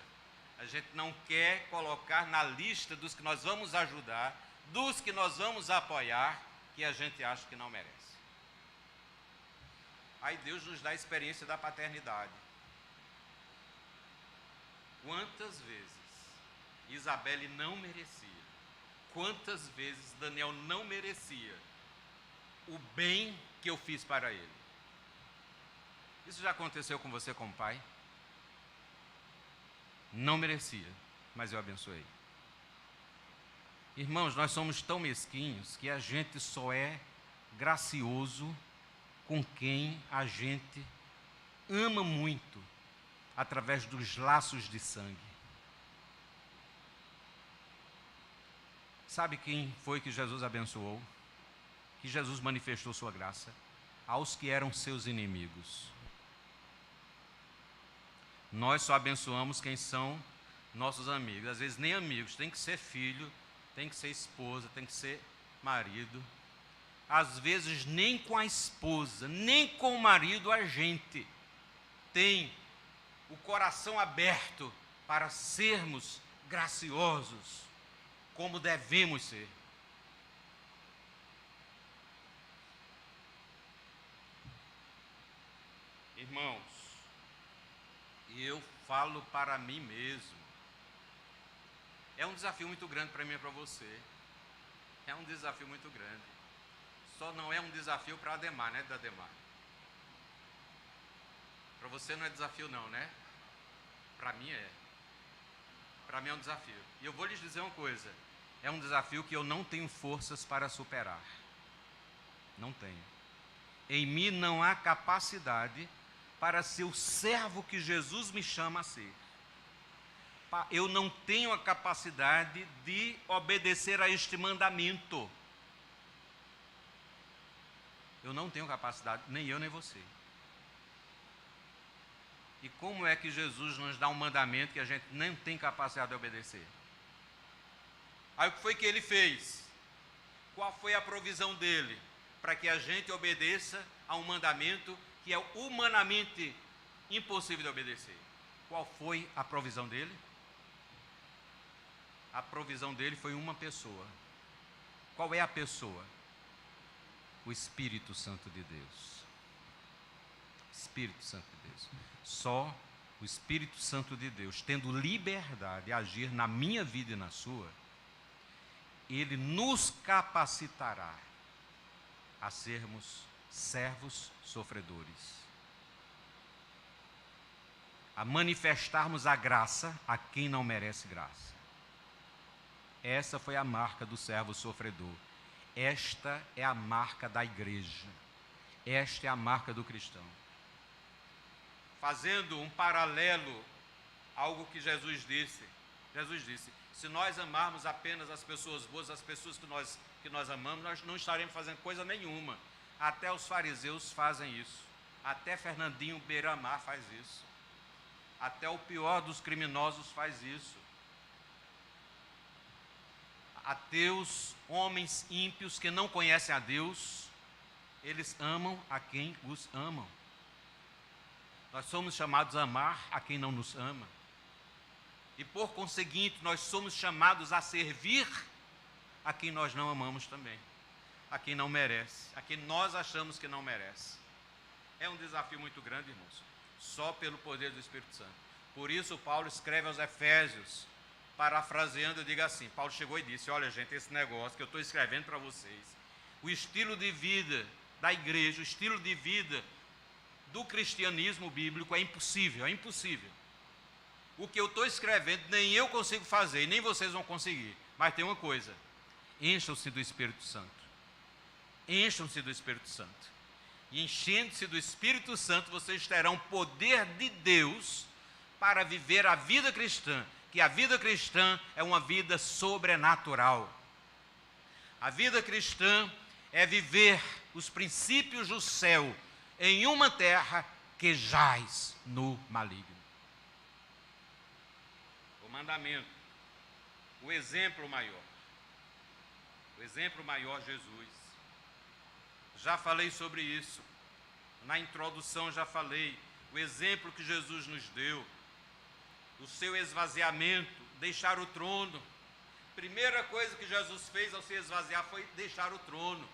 A gente não quer colocar na lista dos que nós vamos ajudar, dos que nós vamos apoiar, que a gente acha que não merece. Aí Deus nos dá a experiência da paternidade. Quantas vezes Isabelle não merecia? Quantas vezes Daniel não merecia o bem que eu fiz para ele? Isso já aconteceu com você como pai? Não merecia, mas eu abençoei. Irmãos, nós somos tão mesquinhos que a gente só é gracioso com quem a gente ama muito, através dos laços de sangue. Sabe quem foi que Jesus abençoou? Que Jesus manifestou sua graça? Aos que eram seus inimigos. Nós só abençoamos quem são nossos amigos. Às vezes nem amigos, tem que ser filho, tem que ser esposa, tem que ser marido. Às vezes nem com a esposa, nem com o marido a gente tem o coração aberto para sermos graciosos, como devemos ser. Irmãos, eu falo para mim mesmo. É um desafio muito grande para mim e para você. É um desafio muito grande. Só não é um desafio para a Ademar, né, Ademar? Para você não é desafio não, né? Para mim é. Para mim é um desafio. E eu vou lhes dizer uma coisa. É um desafio que eu não tenho forças para superar. Não tenho. Em mim não há capacidade para ser o servo que Jesus me chama a ser. Eu não tenho a capacidade de obedecer a este mandamento. Eu não tenho capacidade, nem eu nem você. E como é que Jesus nos dá um mandamento que a gente nem tem capacidade de obedecer? Aí o que foi que ele fez? Qual foi a provisão dele para que a gente obedeça a um mandamento que é humanamente impossível de obedecer? Qual foi a provisão dele? A provisão dele foi uma pessoa. Qual é a pessoa? O Espírito Santo de Deus. Espírito Santo de Deus. Só o Espírito Santo de Deus, tendo liberdade de agir na minha vida e na sua, ele nos capacitará a sermos servos sofredores, a manifestarmos a graça a quem não merece graça. Essa foi a marca do servo sofredor. Esta é a marca da igreja. Esta é a marca do cristão. Fazendo um paralelo, algo que Jesus disse. Jesus disse, se nós amarmos apenas as pessoas boas, as pessoas que nós amamos, nós não estaremos fazendo coisa nenhuma. Até os fariseus fazem isso. Até Fernandinho Beiramar faz isso. Até o pior dos criminosos faz isso. Ateus, homens ímpios que não conhecem a Deus, eles amam a quem os amam. Nós somos chamados a amar a quem não nos ama. E por conseguinte, nós somos chamados a servir a quem nós não amamos também. A quem não merece, a quem nós achamos que não merece. É um desafio muito grande, irmãos. Só pelo poder do Espírito Santo. Por isso Paulo escreve aos Efésios, parafraseando, eu digo assim, Paulo chegou e disse, olha gente, esse negócio que eu estou escrevendo para vocês, o estilo de vida da igreja, o estilo de vida do cristianismo bíblico é impossível, é impossível. O que eu estou escrevendo nem eu consigo fazer, e nem vocês vão conseguir. Mas tem uma coisa, encham-se do Espírito Santo. Encham-se do Espírito Santo. E enchendo-se do Espírito Santo, vocês terão poder de Deus para viver a vida cristã, que a vida cristã é uma vida sobrenatural. A vida cristã é viver os princípios do céu em uma terra que jaz no maligno. O mandamento, o exemplo maior. O exemplo maior, Jesus. Já falei sobre isso. Na introdução já falei. O exemplo que Jesus nos deu. O seu esvaziamento, deixar o trono. Primeira coisa que Jesus fez ao se esvaziar foi deixar o trono.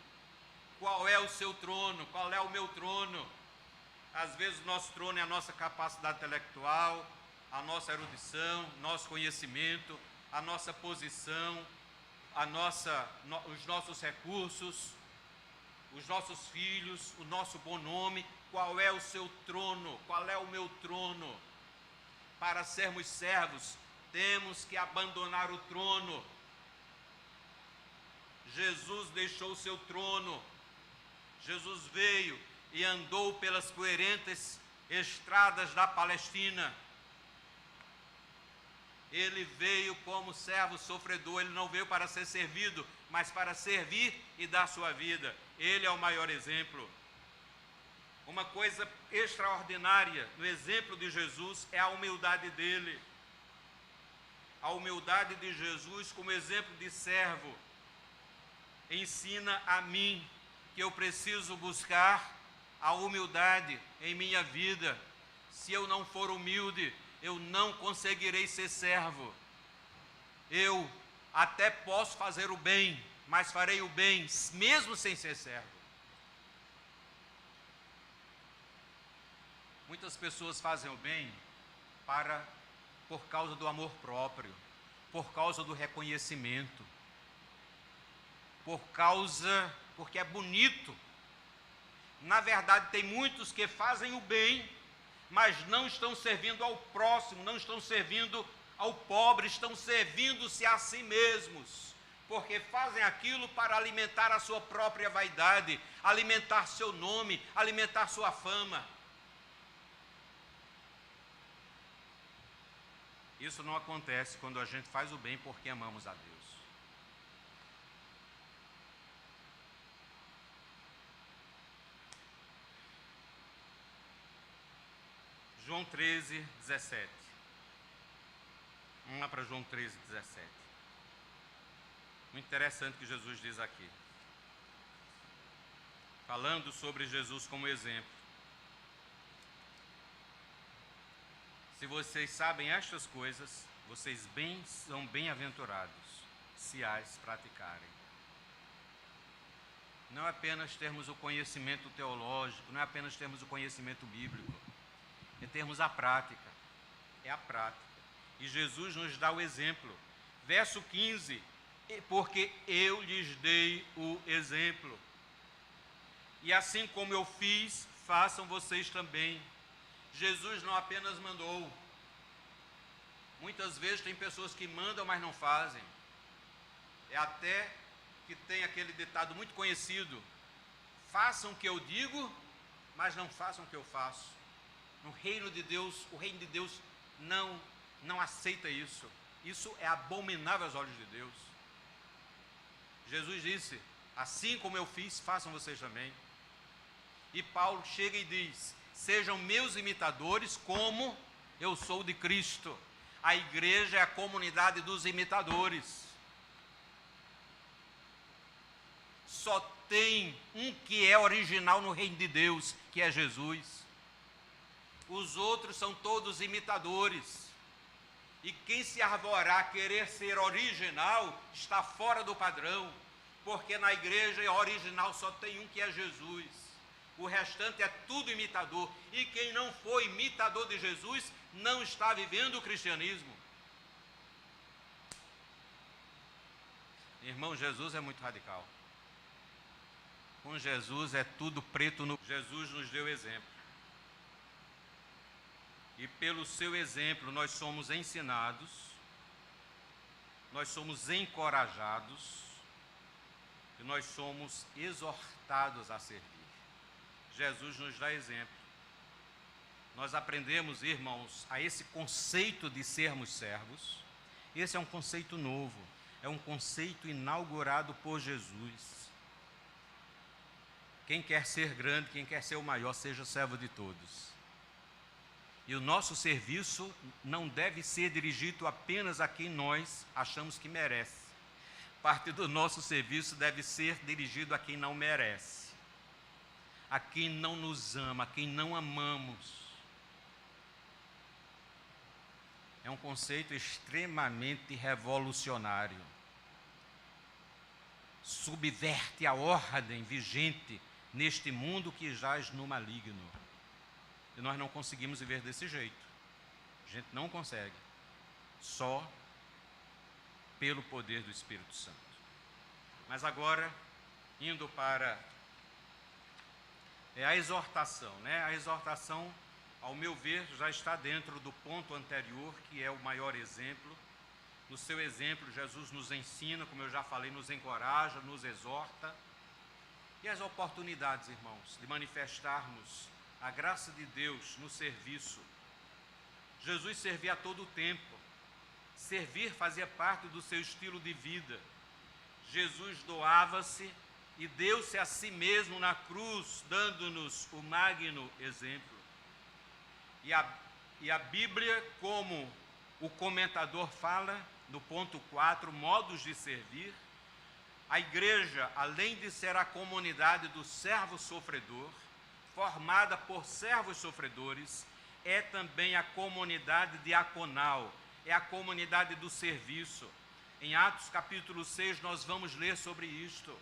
Qual é o seu trono? Qual é o meu trono? Às vezes o nosso trono é a nossa capacidade intelectual, a nossa erudição, nosso conhecimento, a nossa posição, os nossos recursos, os nossos filhos, o nosso bom nome. Qual é o seu trono? Qual é o meu trono? Para sermos servos, temos que abandonar o trono. Jesus deixou o seu trono. Jesus veio e andou pelas poerentas estradas da Palestina. Ele veio como servo sofredor, ele não veio para ser servido, mas para servir e dar sua vida. Ele é o maior exemplo. Uma coisa extraordinária no exemplo de Jesus é a humildade dele. A humildade de Jesus como exemplo de servo ensina a mim que eu preciso buscar a humildade em minha vida. Se eu não for humilde, eu não conseguirei ser servo. Eu até posso fazer o bem, mas farei o bem mesmo sem ser servo. Muitas pessoas fazem o bem por causa do amor próprio, por causa do reconhecimento, porque é bonito. Na verdade, tem muitos que fazem o bem, mas não estão servindo ao próximo, não estão servindo ao pobre, estão servindo-se a si mesmos, porque fazem aquilo para alimentar a sua própria vaidade, alimentar seu nome, alimentar sua fama. Isso não acontece quando a gente faz o bem porque amamos a Deus. João 13, 17. Vamos lá para João 13, 17. Muito interessante o que Jesus diz aqui. Falando sobre Jesus como exemplo. Se vocês sabem estas coisas, vocês são bem-aventurados, se as praticarem. Não é apenas termos o conhecimento teológico, não é apenas termos o conhecimento bíblico, é termos a prática. É a prática. E Jesus nos dá o exemplo. Verso 15, porque eu lhes dei o exemplo. E assim como eu fiz, façam vocês também. Jesus não apenas mandou. Muitas vezes tem pessoas que mandam, mas não fazem. É até que tem aquele ditado muito conhecido: façam o que eu digo, mas não façam o que eu faço. No reino de Deus, o reino de Deus não aceita isso. Isso é abominável aos olhos de Deus. Jesus disse: assim como eu fiz, façam vocês também. E Paulo chega e diz: sejam meus imitadores como eu sou de Cristo. A igreja é a comunidade dos imitadores. Só tem um que é original no reino de Deus, que é Jesus. Os outros são todos imitadores. E quem se arvorar a querer ser original, está fora do padrão. Porque na igreja original só tem um, que é Jesus. O restante é tudo imitador. E quem não for imitador de Jesus, não está vivendo o cristianismo. Irmão, Jesus é muito radical. Com Jesus é tudo preto no... Jesus nos deu exemplo. E pelo seu exemplo nós somos ensinados, nós somos encorajados e nós somos exortados a servir. Jesus nos dá exemplo. Nós aprendemos, irmãos, a esse conceito de sermos servos. Esse é um conceito novo, é um conceito inaugurado por Jesus. Quem quer ser grande, quem quer ser o maior, seja servo de todos. E o nosso serviço não deve ser dirigido apenas a quem nós achamos que merece. Parte do nosso serviço deve ser dirigido a quem não merece, a quem não nos ama, a quem não amamos. É um conceito extremamente revolucionário. Subverte a ordem vigente neste mundo que jaz no maligno. E nós não conseguimos viver desse jeito. A gente não consegue. Só pelo poder do Espírito Santo. Mas agora, indo para a exortação, né? A exortação, ao meu ver, já está dentro do ponto anterior, que é o maior exemplo. No seu exemplo, Jesus nos ensina, como eu já falei, nos encoraja, nos exorta. E as oportunidades, irmãos, de manifestarmos a graça de Deus no serviço. Jesus servia a todo o tempo. Servir fazia parte do seu estilo de vida. Jesus doava-se e deu-se a si mesmo na cruz, dando-nos o magno exemplo. E a Bíblia, como o comentador fala, no ponto 4, modos de servir, a igreja, além de ser a comunidade do servo sofredor, formada por servos sofredores, é também a comunidade diaconal, é a comunidade do serviço. Em Atos capítulo 6 nós vamos ler sobre isto.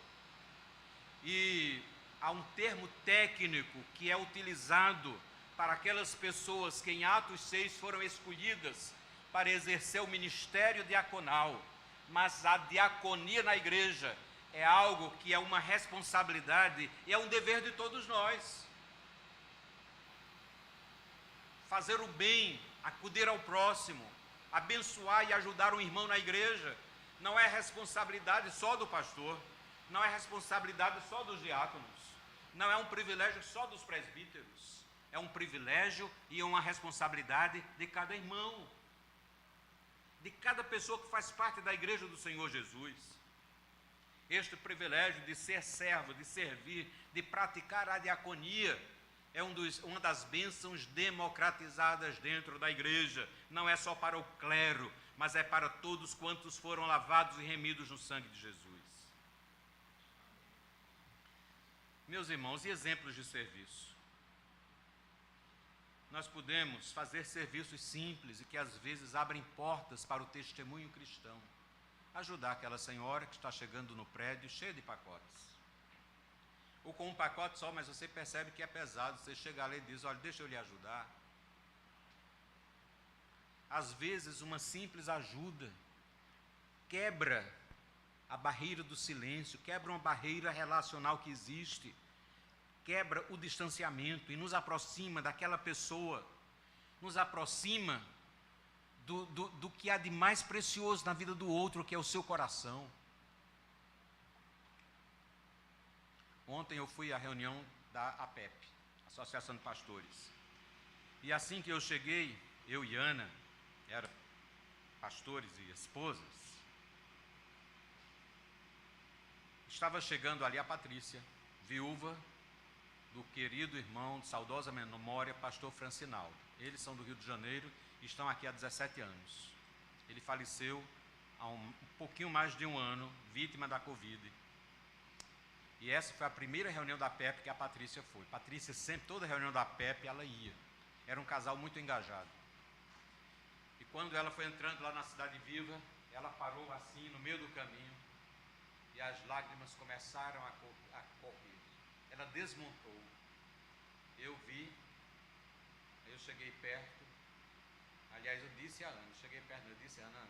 E há um termo técnico que é utilizado para aquelas pessoas que em Atos 6 foram escolhidas para exercer o ministério diaconal. Mas a diaconia na igreja é algo que é uma responsabilidade e é um dever de todos nós. Fazer o bem, acudir ao próximo, abençoar e ajudar um irmão na igreja, não é responsabilidade só do pastor, não é responsabilidade só dos diáconos, não é um privilégio só dos presbíteros, é um privilégio e uma responsabilidade de cada irmão, de cada pessoa que faz parte da igreja do Senhor Jesus. Este privilégio de ser servo, de servir, de praticar a diaconia, é uma das bênçãos democratizadas dentro da igreja. Não é só para o clero, mas é para todos quantos foram lavados e remidos no sangue de Jesus. Meus irmãos, e exemplos de serviço? Nós podemos fazer serviços simples e que às vezes abrem portas para o testemunho cristão. Ajudar aquela senhora que está chegando no prédio cheia de pacotes. Ou com um pacote só, mas você percebe que é pesado. Você chega ali e diz, olha, deixa eu lhe ajudar. Às vezes uma simples ajuda quebra a barreira do silêncio, quebra uma barreira relacional que existe, quebra o distanciamento e nos aproxima daquela pessoa, nos aproxima do que há de mais precioso na vida do outro, que é o seu coração. Ontem eu fui à reunião da APEP, Associação de Pastores. E assim que eu cheguei, eu e Ana, eram pastores e esposas, estava chegando ali a Patrícia, viúva do querido irmão, de saudosa memória, pastor Francinaldo. Eles são do Rio de Janeiro e estão aqui há 17 anos. Ele faleceu há um pouquinho mais de um ano, vítima da Covid. E essa foi a primeira reunião da PEP que a Patrícia foi. Patrícia sempre, toda reunião da PEP, ela ia. Era um casal muito engajado. E quando ela foi entrando lá na Cidade Viva, ela parou assim, no meio do caminho, e as lágrimas começaram a correr. Ela desmontou. Eu vi, eu cheguei perto. Aliás, eu disse a Ana, cheguei perto, eu disse a Ana,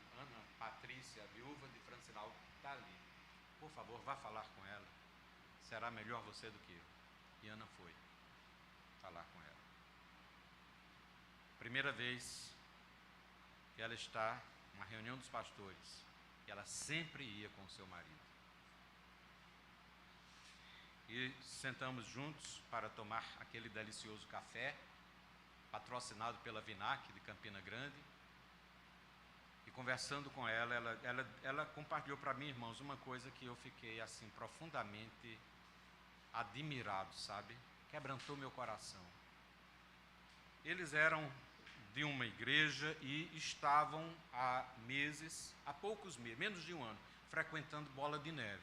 Patrícia, a viúva de Francinaldo, está ali. por favor, vá falar com ela. Será melhor você do que eu. E Ana foi falar com ela. Primeira vez que ela está numa reunião dos pastores, e ela sempre ia com o seu marido. E sentamos juntos para tomar aquele delicioso café, patrocinado pela Vinac de Campina Grande. E conversando com ela, ela compartilhou para mim, irmãos, uma coisa que eu fiquei assim profundamente admirado, sabe? Quebrantou meu coração. Eles eram de uma igreja e estavam há poucos meses, menos de um ano, frequentando Bola de Neve,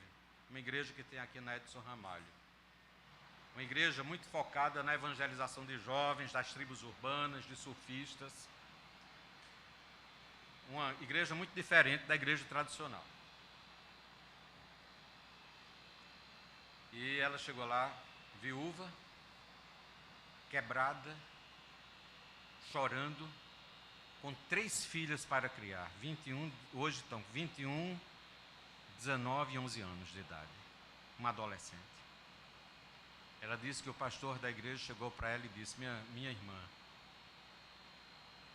uma igreja que tem aqui na Edson Ramalho. Uma igreja muito focada na evangelização de jovens, das tribos urbanas, de surfistas. Uma igreja muito diferente da igreja tradicional. E ela chegou lá, viúva, quebrada, chorando, com 3 filhas para criar. Hoje estão 21, 19 e 11 anos de idade. Uma adolescente. Ela disse que o pastor da igreja chegou para ela e disse: minha irmã,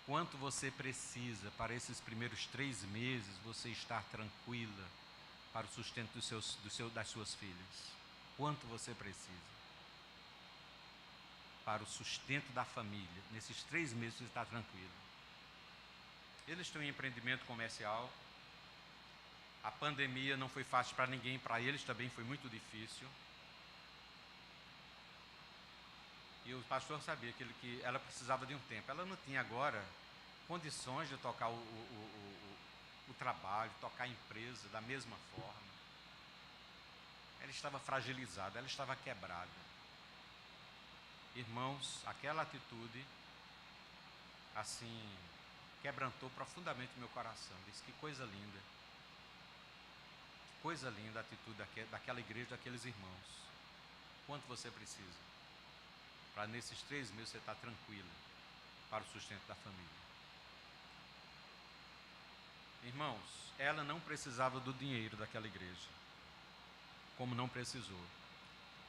quanto você precisa para esses primeiros 3 meses você estar tranquila para o sustento das suas filhas? Quanto você precisa para o sustento da família? Nesses 3 meses você está tranquilo. Eles têm um empreendimento comercial. A pandemia não foi fácil para ninguém, para eles também foi muito difícil. E o pastor sabia que ela precisava de um tempo. Ela não tinha agora condições de tocar o trabalho, tocar a empresa da mesma forma. Ela estava fragilizada, ela estava quebrada. Irmãos, aquela atitude, assim, quebrantou profundamente o meu coração. Disse: que coisa linda. Que coisa linda a atitude daquela igreja, daqueles irmãos. Quanto você precisa para nesses 3 meses você estar tranquila para o sustento da família? Irmãos, ela não precisava do dinheiro daquela igreja, como não precisou,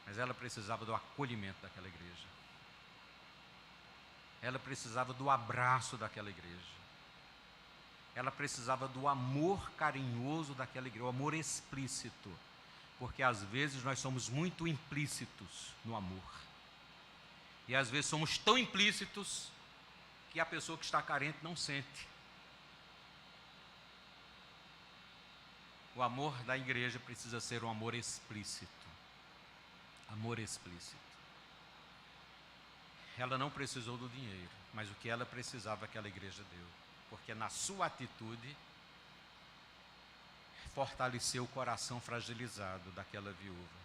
mas ela precisava do acolhimento daquela igreja. Ela precisava do abraço daquela igreja. Ela precisava do amor carinhoso daquela igreja, o amor explícito, porque às vezes nós somos muito implícitos no amor. E às vezes somos tão implícitos que a pessoa que está carente não sente. O amor da igreja precisa ser um amor explícito. Amor explícito. Ela não precisou do dinheiro, mas o que ela precisava aquela igreja deu. Porque na sua atitude fortaleceu o coração fragilizado daquela viúva.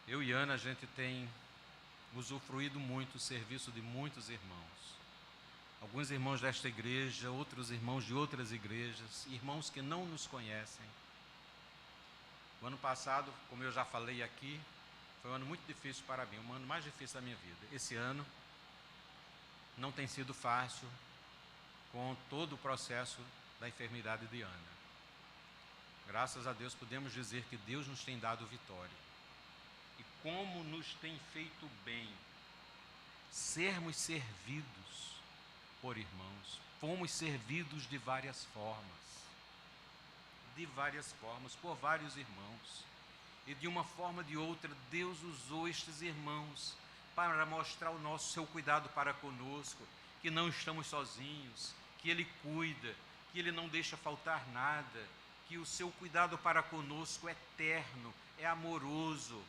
Eu e Ana, a gente tem usufruído muito do serviço de muitos irmãos. Alguns irmãos desta igreja, outros irmãos de outras igrejas, irmãos que não nos conhecem. O ano passado, como eu já falei aqui, foi um ano muito difícil para mim, um ano mais difícil da minha vida. Esse ano não tem sido fácil com todo o processo da enfermidade de Ana. Graças a Deus podemos dizer que Deus nos tem dado vitória. E como nos tem feito bem sermos servidos por irmãos. Fomos servidos de várias formas, por vários irmãos. E de uma forma ou de outra, Deus usou estes irmãos para mostrar o seu cuidado para conosco, que não estamos sozinhos, que Ele cuida, que Ele não deixa faltar nada, que o seu cuidado para conosco é eterno, é amoroso,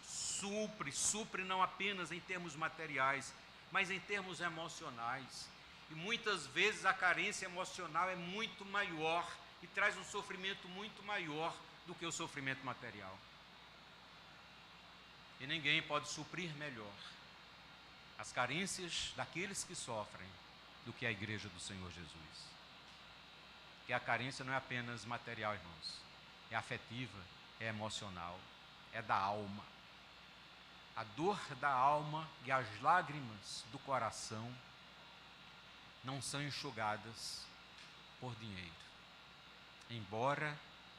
supre não apenas em termos materiais, mas em termos emocionais. E muitas vezes a carência emocional é muito maior e traz um sofrimento muito maior do que o sofrimento material. E ninguém pode suprir melhor as carências daqueles que sofrem do que a igreja do Senhor Jesus. Que a carência não é apenas material, irmãos, é afetiva, é emocional, é da alma. A dor da alma e as lágrimas do coração não são enxugadas por dinheiro. embora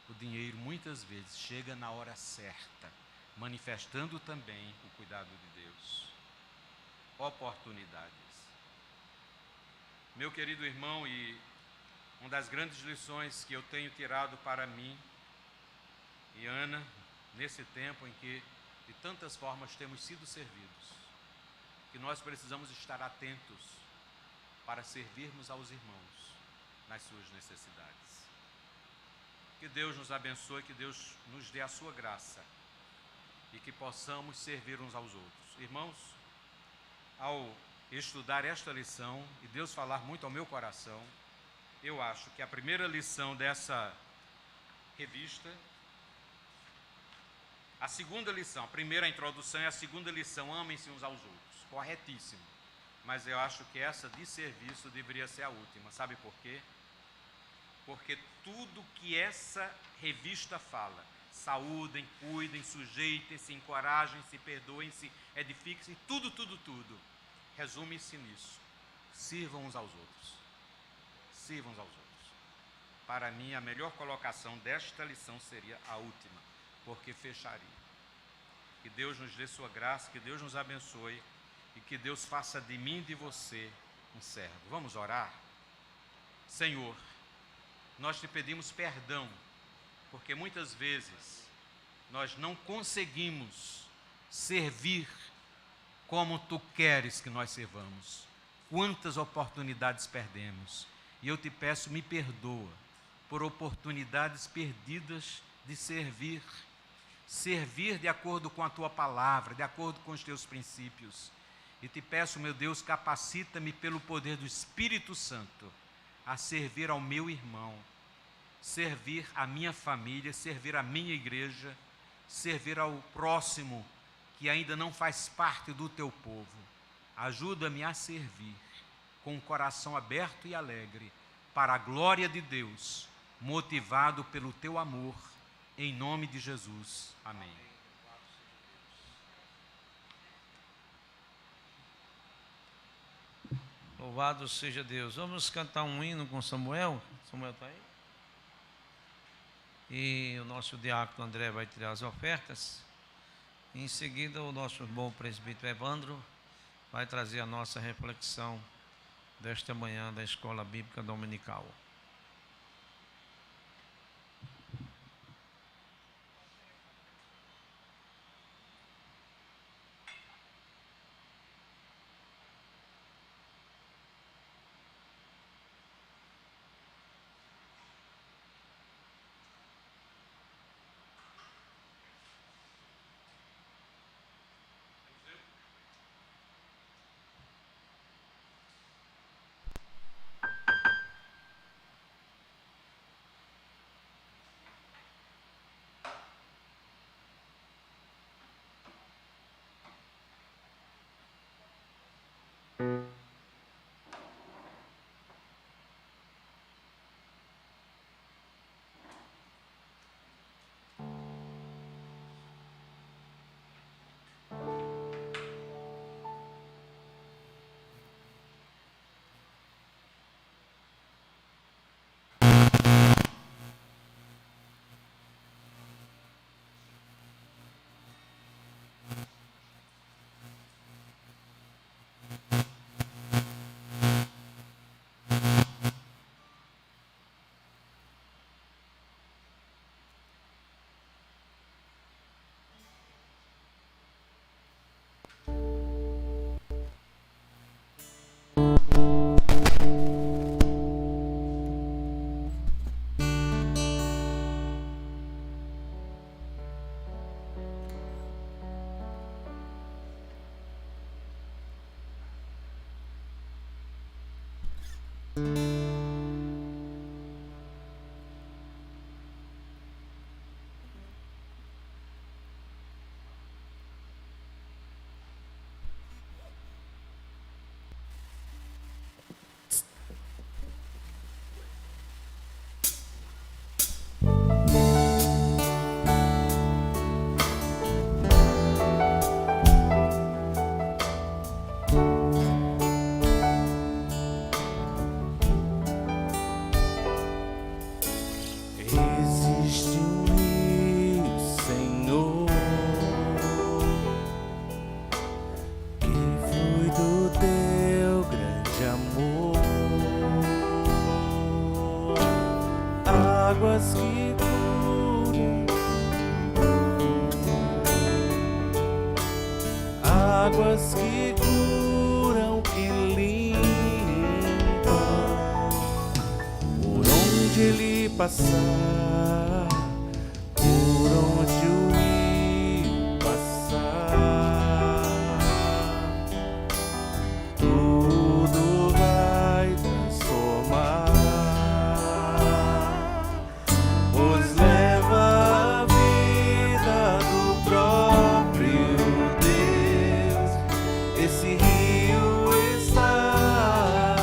o dinheiro muitas vezes chega na hora certa, manifestando também o cuidado de Deus. Oportunidades. Meu querido irmão, e uma das grandes lições que eu tenho tirado para mim e Ana, nesse tempo em que de tantas formas temos sido servidos, que nós precisamos estar atentos para servirmos aos irmãos nas suas necessidades. Que Deus nos abençoe, que Deus nos dê a sua graça e que possamos servir uns aos outros. Irmãos, ao estudar esta lição e Deus falar muito ao meu coração, eu acho que a primeira lição dessa revista, a segunda lição, a primeira a introdução e a segunda lição, amem-se uns aos outros, corretíssimo. Mas eu acho que essa de serviço deveria ser a última. Sabe por quê? Porque tudo que essa revista fala, saúdem, cuidem, sujeitem-se, encorajem-se, perdoem-se, edifiquem-se, tudo, resume-se nisso. Sirvam uns aos outros. Sirvam uns aos outros. Para mim, a melhor colocação desta lição seria a última, porque fecharia. Que Deus nos dê sua graça, que Deus nos abençoe e que Deus faça de mim e de você um servo. Vamos orar? Senhor, nós te pedimos perdão, porque muitas vezes nós não conseguimos servir como tu queres que nós servamos. Quantas oportunidades perdemos. E eu te peço, me perdoa por oportunidades perdidas de servir. Servir de acordo com a tua palavra, de acordo com os teus princípios. E te peço, meu Deus, capacita-me pelo poder do Espírito Santo a servir ao meu irmão, servir a minha família, servir a minha igreja, servir ao próximo que ainda não faz parte do teu povo. Ajuda-me a servir com o coração aberto e alegre, para a glória de Deus, motivado pelo teu amor, em nome de Jesus. Amém. Louvado seja Deus. Vamos cantar um hino com Samuel. Samuel está aí? E o nosso diácono André vai tirar as ofertas. Em seguida, o nosso bom presbítero Evandro vai trazer a nossa reflexão desta manhã da Escola Bíblica Dominical. águas que curam, águas que curam, que limpam, por onde ele passar, por onde o rio passar, tudo vai transformar, pois leva a vida do próprio Deus. Esse rio está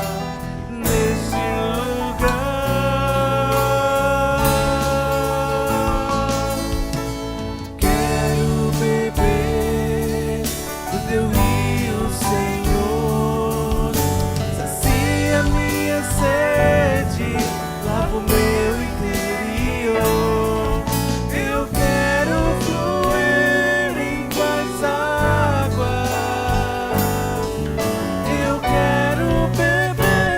neste lugar. Quero beber do teu rio, Senhor. Sacia minha sede, lava o meu interior. Eu quero fluir em tuas águas. Eu quero beber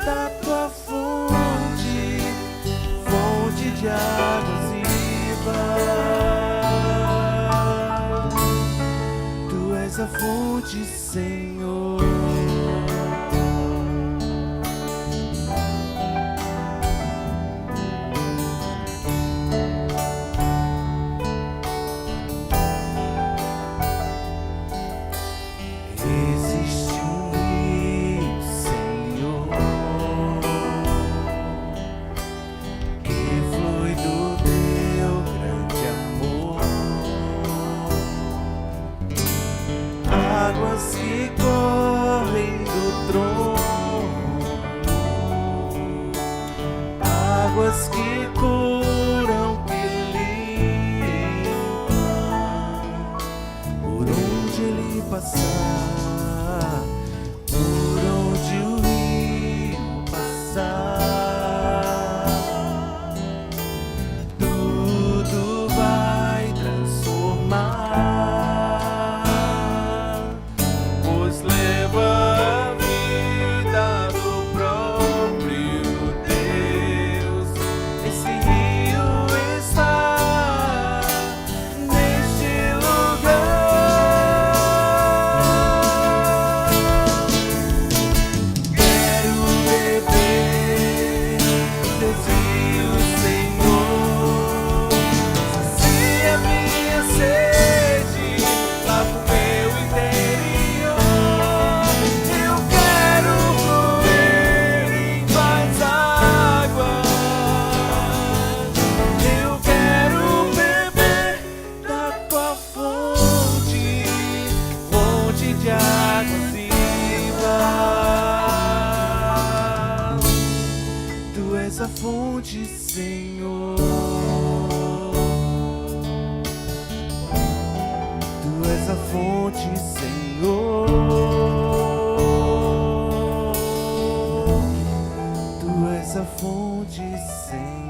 da tua fonte, fonte de águas vivas. Tu és a fonte, Senhor. Existe um rio, Senhor, que flui do teu grande amor. Águas que correm do trono, águas que curam, que limpam, por onde ele passar, por onde o rio passar, tudo vai transformar, pois leva a vida do próprio Deus. Esse rio está neste lugar. Quero beber teus rios, Senhor. Sacia minha sede, lava o meu interior. Eu quero fluir em tuas águas. Eu quero beber da tua fonte, fonte de águas vivas. Tu és a fonte, Senhor. Tu és a fonte, Senhor. Tu és a fonte, Senhor.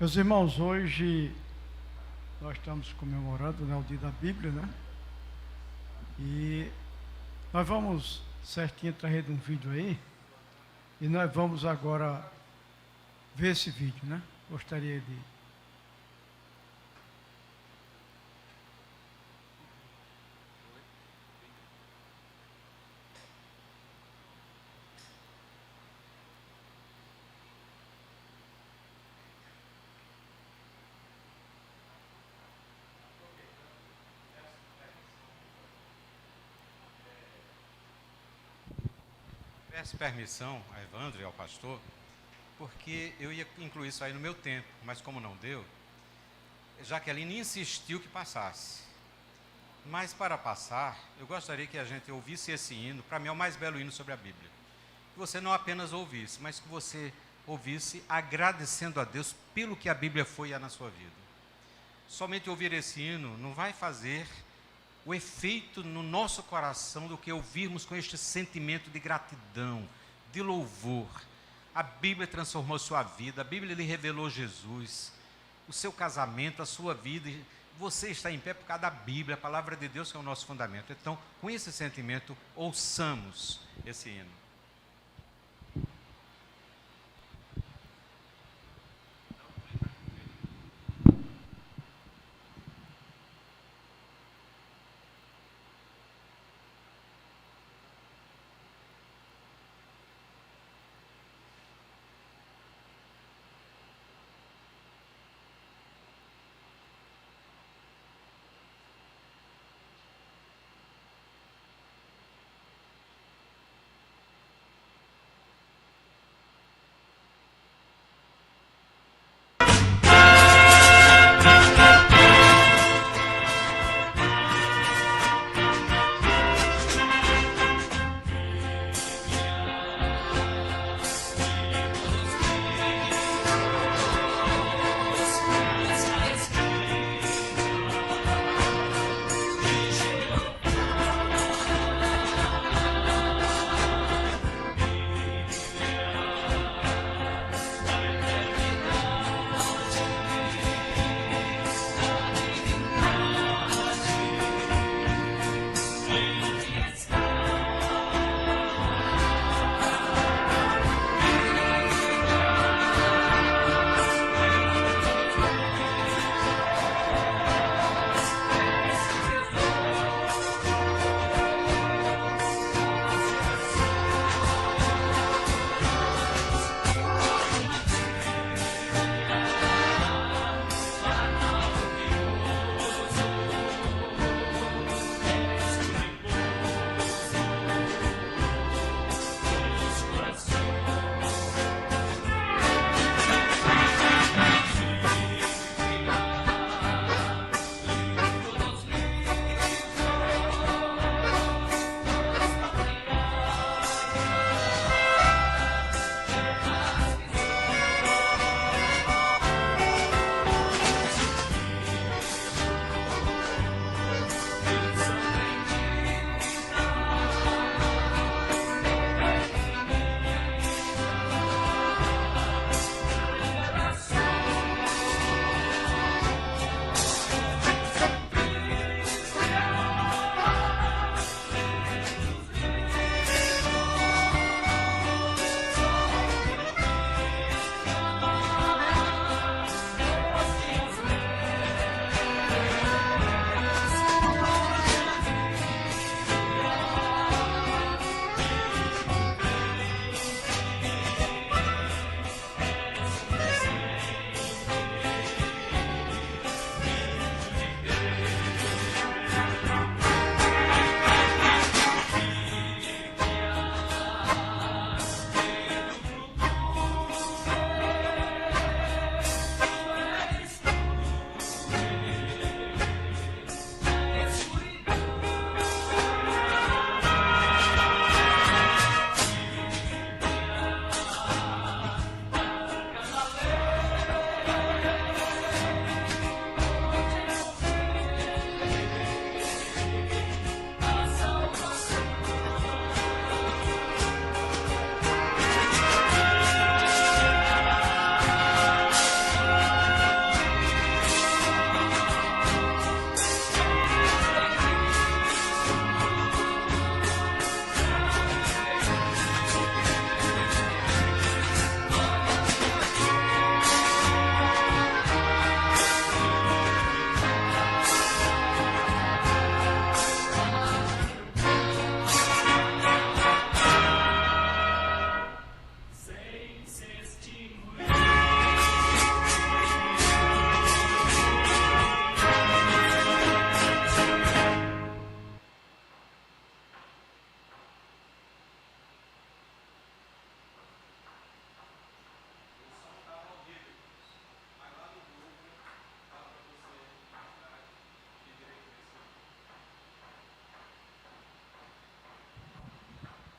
Meus irmãos, hoje nós estamos comemorando, né, o dia da Bíblia, né? E nós vamos certinho trazer um vídeo aí. E nós vamos agora ver esse vídeo, né? Gostaria de... Peço permissão a Evandro e ao pastor, porque eu ia incluir isso aí no meu tempo, mas como não deu, Jaqueline insistiu que passasse. Mas para passar, eu gostaria que a gente ouvisse esse hino, para mim é o mais belo hino sobre a Bíblia. Que você não apenas ouvisse, mas que você ouvisse agradecendo a Deus pelo que a Bíblia foi na sua vida. Somente ouvir esse hino não vai fazer o efeito no nosso coração do que ouvirmos com este sentimento de gratidão, de louvor. A Bíblia transformou sua vida, a Bíblia lhe revelou Jesus, o seu casamento, a sua vida. Você está em pé por causa da Bíblia, a palavra de Deus que é o nosso fundamento. Então, com esse sentimento, ouçamos esse hino.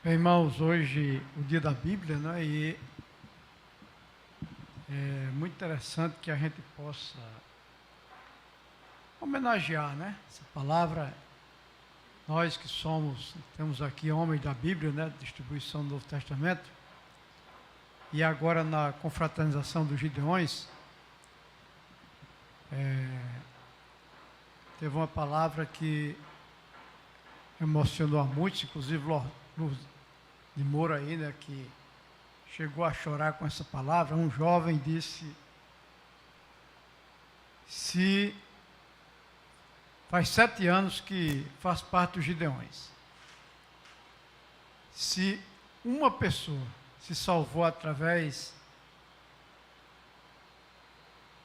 Bem, irmãos, hoje o dia da Bíblia, né? E é muito interessante que a gente possa homenagear, né? Essa palavra, nós que temos aqui homens da Bíblia, né? Distribuição do Novo Testamento, e agora na confraternização dos Gideões, teve uma palavra que emocionou a muitos, inclusive Luz de Moura aí, né, que chegou a chorar com essa palavra. Um jovem disse: se faz 7 anos que faz parte dos Gideões, se uma pessoa se salvou através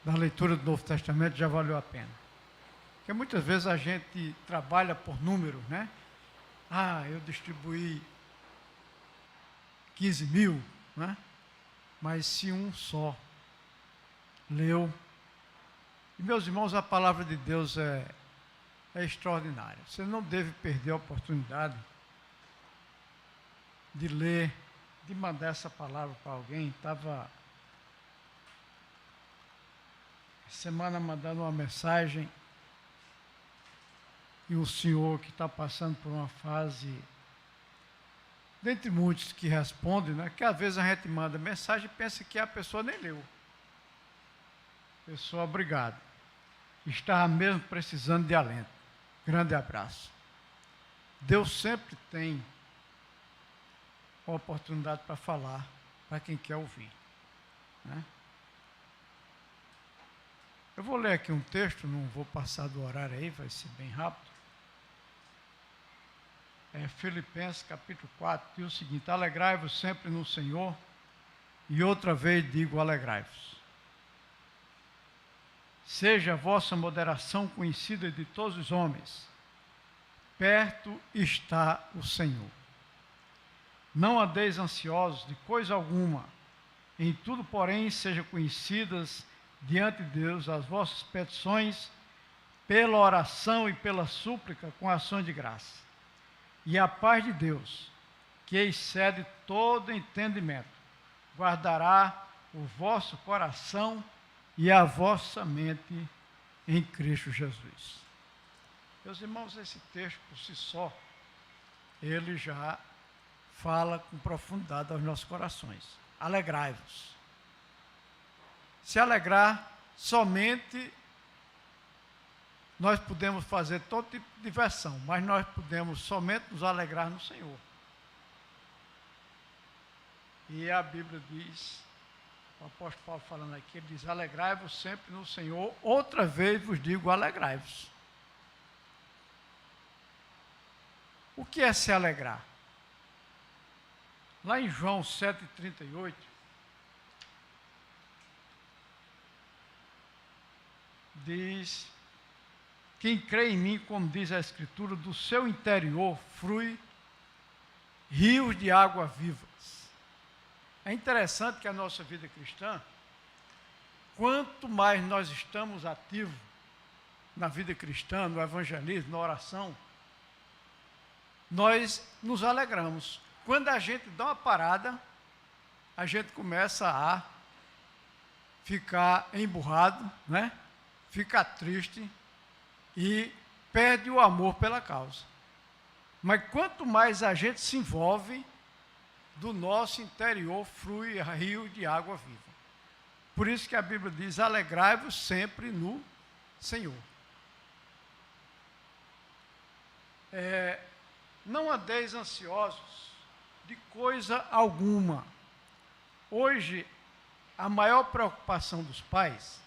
da leitura do Novo Testamento, já valeu a pena. Porque muitas vezes a gente trabalha por números, né? Eu distribuí 15 mil, né? Mas se um só leu. E, meus irmãos, a palavra de Deus é extraordinária. Você não deve perder a oportunidade de ler, de mandar essa palavra para alguém. Estava semana mandando uma mensagem, e o senhor que está passando por uma fase, dentre muitos que respondem, né, que às vezes a gente manda mensagem e pensa que a pessoa nem leu. Pessoa, obrigado. Estava mesmo precisando de alento. Grande abraço. Deus sempre tem a oportunidade para falar para quem quer ouvir, né? Eu vou ler aqui um texto, não vou passar do horário aí, vai ser bem rápido. Filipenses capítulo 4, diz o seguinte: alegrai-vos sempre no Senhor, e outra vez digo, alegrai-vos. Seja a vossa moderação conhecida de todos os homens, perto está o Senhor. Não andeis ansiosos de coisa alguma, em tudo, porém, sejam conhecidas diante de Deus as vossas petições, pela oração e pela súplica, com ações de graça. E a paz de Deus, que excede todo entendimento, guardará o vosso coração e a vossa mente em Cristo Jesus. Meus irmãos, esse texto por si só, ele já fala com profundidade aos nossos corações. Alegrai-vos. Se alegrar, somente nós podemos fazer todo tipo de diversão, mas nós podemos somente nos alegrar no Senhor. E a Bíblia diz, o apóstolo Paulo falando aqui, ele diz: alegrai-vos sempre no Senhor, outra vez vos digo, alegrai-vos. O que é se alegrar? Lá em João 7,38, diz: quem crê em mim, como diz a Escritura, do seu interior flui rios de água vivas. É interessante que a nossa vida cristã, quanto mais nós estamos ativos na vida cristã, no evangelismo, na oração, nós nos alegramos. Quando a gente dá uma parada, a gente começa a ficar emburrado, né? Fica triste e perde o amor pela causa. Mas quanto mais a gente se envolve, do nosso interior flui rio de água viva. Por isso que a Bíblia diz: alegrai-vos sempre no Senhor. Não andeis ansiosos de coisa alguma. Hoje, a maior preocupação dos pais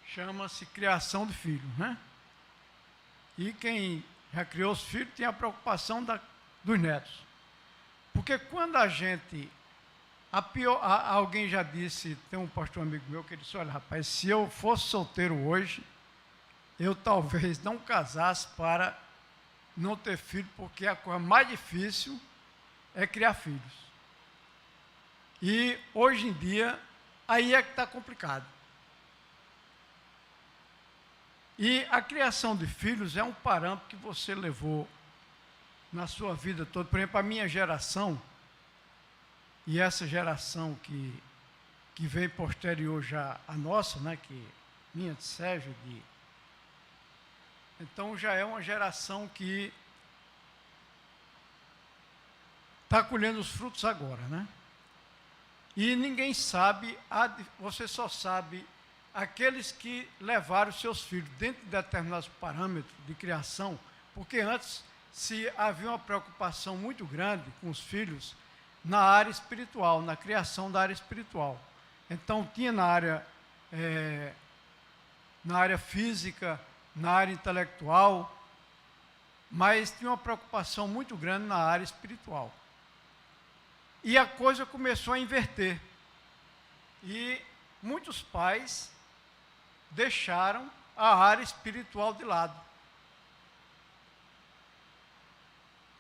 chama-se criação de filhos, né? E quem já criou os filhos tem a preocupação dos netos. Porque quando a gente... alguém já disse, tem um pastor amigo meu que disse: olha, rapaz, se eu fosse solteiro hoje, eu talvez não casasse para não ter filho, porque a coisa mais difícil é criar filhos. E hoje em dia, aí é que está complicado. E a criação de filhos é um parâmetro que você levou na sua vida toda. Por exemplo, a minha geração, e essa geração que veio posterior já à nossa, né, que minha de Sérgio, então já é uma geração que está colhendo os frutos agora, né? E ninguém sabe, você só sabe aqueles que levaram seus filhos dentro de determinados parâmetros de criação, porque antes se havia uma preocupação muito grande com os filhos na área espiritual, na criação da área espiritual. Então tinha na área física, na área intelectual, mas tinha uma preocupação muito grande na área espiritual. E a coisa começou a inverter. E muitos pais deixaram a área espiritual de lado.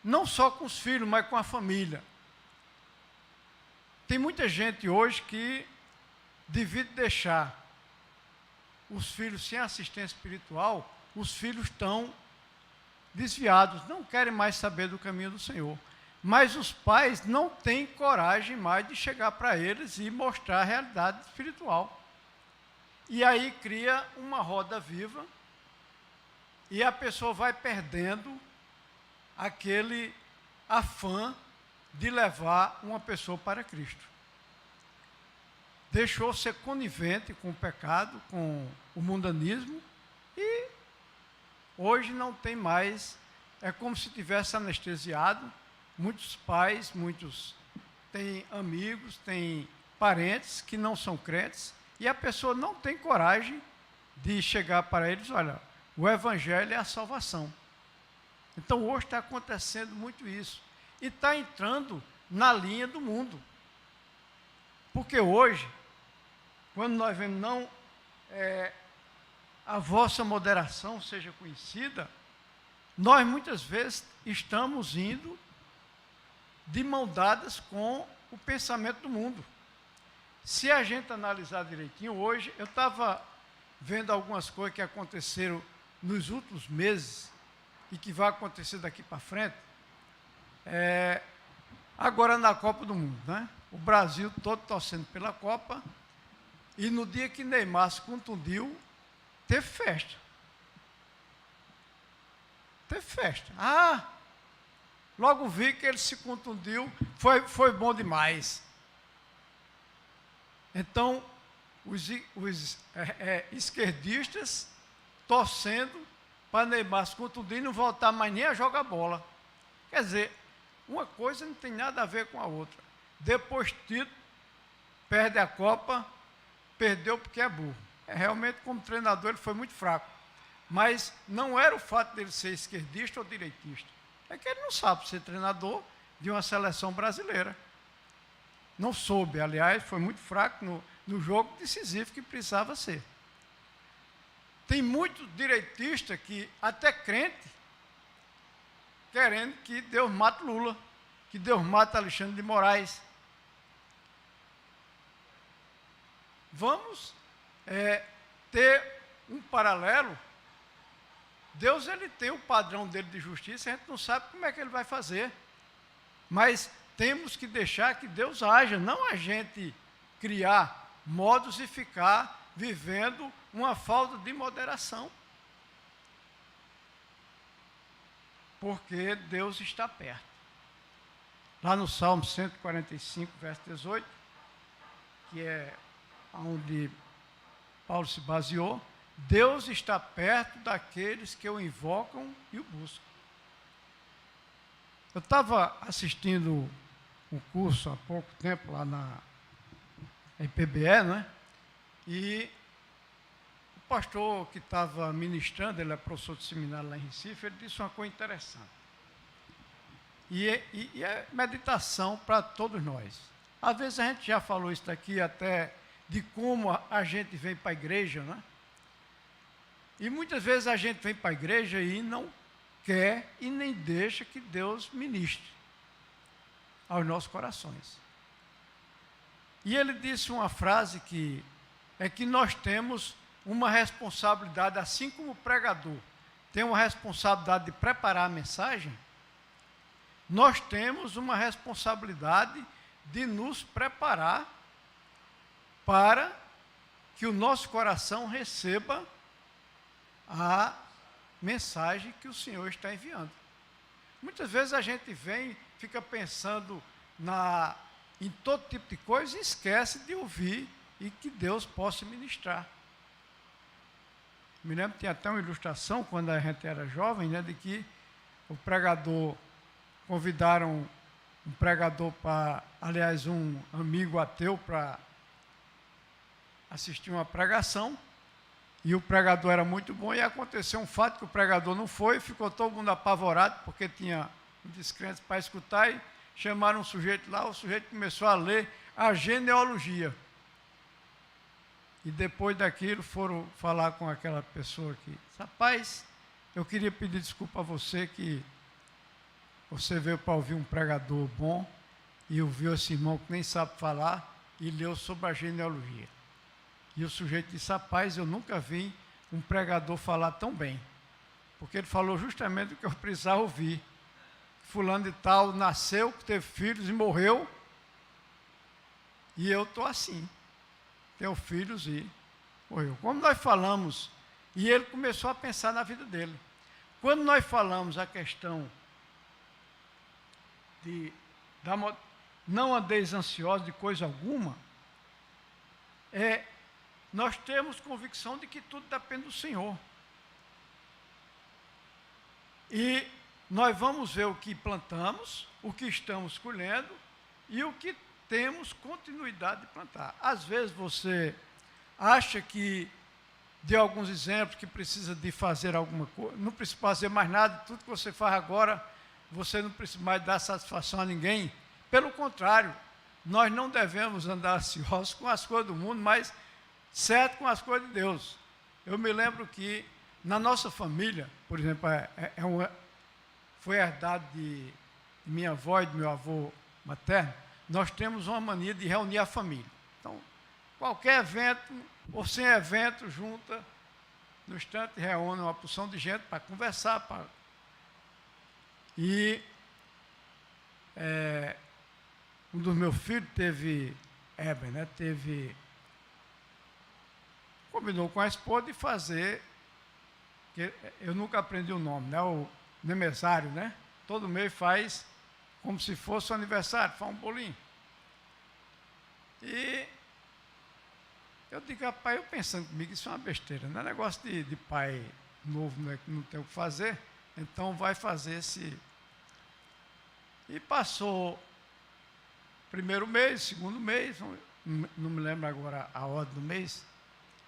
Não só com os filhos, mas com a família. Tem muita gente hoje que, devido deixar os filhos sem assistência espiritual, os filhos estão desviados, não querem mais saber do caminho do Senhor. Mas os pais não têm coragem mais de chegar para eles e mostrar a realidade espiritual. E aí cria uma roda viva e a pessoa vai perdendo aquele afã de levar uma pessoa para Cristo. Deixou ser conivente com o pecado, com o mundanismo, e hoje não tem mais, é como se tivesse anestesiado. Muitos pais, muitos têm amigos, têm parentes que não são crentes, e a pessoa não tem coragem de chegar para eles, olha, o Evangelho é a salvação. Então hoje está acontecendo muito isso, e está entrando na linha do mundo. Porque hoje, quando nós vemos a vossa moderação seja conhecida, nós muitas vezes estamos indo de mão dadas com o pensamento do mundo. Se a gente analisar direitinho, hoje, eu estava vendo algumas coisas que aconteceram nos últimos meses e que vai acontecer daqui para frente, agora na Copa do Mundo, né? O Brasil todo torcendo pela Copa, e no dia que Neymar se contundiu, teve festa. Teve festa. Logo vi que ele se contundiu, foi bom demais. Então, os esquerdistas torcendo para Neymar se contundir e não voltar mais nem a jogar bola. Quer dizer, uma coisa não tem nada a ver com a outra. Depois Tito perde a Copa, perdeu porque é burro. Realmente, como treinador, ele foi muito fraco. Mas não era o fato dele ser esquerdista ou direitista. É que ele não sabe ser treinador de uma seleção brasileira. Não soube, aliás, foi muito fraco no jogo decisivo que precisava ser. Tem muito direitista que, até crente, querendo que Deus mate Lula, que Deus mate Alexandre de Moraes. Vamos ter um paralelo. Deus, ele tem o padrão dele de justiça, a gente não sabe como é que ele vai fazer. Mas temos que deixar que Deus haja, não a gente criar modos e ficar vivendo uma falta de moderação. Porque Deus está perto. Lá no Salmo 145, verso 18, que é onde Paulo se baseou, Deus está perto daqueles que o invocam e o buscam. Eu estava assistindo um curso há pouco tempo lá na IPBE, né? E o pastor que estava ministrando, ele é professor de seminário lá em Recife, ele disse uma coisa interessante. E é meditação para todos nós. Às vezes a gente já falou isso daqui até de como a gente vem para a igreja, né? E muitas vezes a gente vem para a igreja e não quer e nem deixa que Deus ministre aos nossos corações. E ele disse uma frase que é que nós temos uma responsabilidade, assim como o pregador tem uma responsabilidade de preparar a mensagem, nós temos uma responsabilidade de nos preparar para que o nosso coração receba a mensagem que o Senhor está enviando. Muitas vezes a gente vem, fica pensando em todo tipo de coisa e esquece de ouvir e que Deus possa ministrar. Me lembro que tinha até uma ilustração, quando a gente era jovem, né, de que o pregador, convidaram um pregador para, aliás, um amigo ateu para assistir uma pregação, e o pregador era muito bom, e aconteceu um fato que o pregador não foi, ficou todo mundo apavorado, porque tinha descrentes para escutar, e chamaram um sujeito lá, o sujeito começou a ler a genealogia. E depois daquilo foram falar com aquela pessoa aqui. Rapaz, eu queria pedir desculpa a você que você veio para ouvir um pregador bom e ouviu esse irmão que nem sabe falar e leu sobre a genealogia. E o sujeito disse, rapaz, eu nunca vi um pregador falar tão bem. Porque ele falou justamente o que eu precisava ouvir. Fulano de tal nasceu, teve filhos e morreu. E eu estou assim. Tenho filhos e morreu. Como nós falamos, e ele começou a pensar na vida dele. Quando nós falamos a questão de não andeis ansiosos de coisa alguma, nós temos convicção de que tudo depende do Senhor. E nós vamos ver o que plantamos, o que estamos colhendo e o que temos continuidade de plantar. Às vezes você acha que, de alguns exemplos, que precisa de fazer alguma coisa, não precisa fazer mais nada, tudo que você faz agora, você não precisa mais dar satisfação a ninguém. Pelo contrário, nós não devemos andar ansiosos com as coisas do mundo, mas certo com as coisas de Deus. Eu me lembro que na nossa família, por exemplo, foi herdado de minha avó e de meu avô materno, nós temos uma mania de reunir a família. Então, qualquer evento, ou sem evento, junta, no instante reúne uma porção de gente para conversar. E um dos meus filhos combinou com a esposa de fazer, que eu nunca aprendi o nome, né? O aniversário, né? Todo mês faz como se fosse o aniversário, faz um bolinho. E eu digo, rapaz, eu pensando comigo, isso é uma besteira, não é negócio de pai novo, né, que não tem o que fazer, então vai fazer esse. E passou primeiro mês, segundo mês, não me lembro agora a ordem do mês.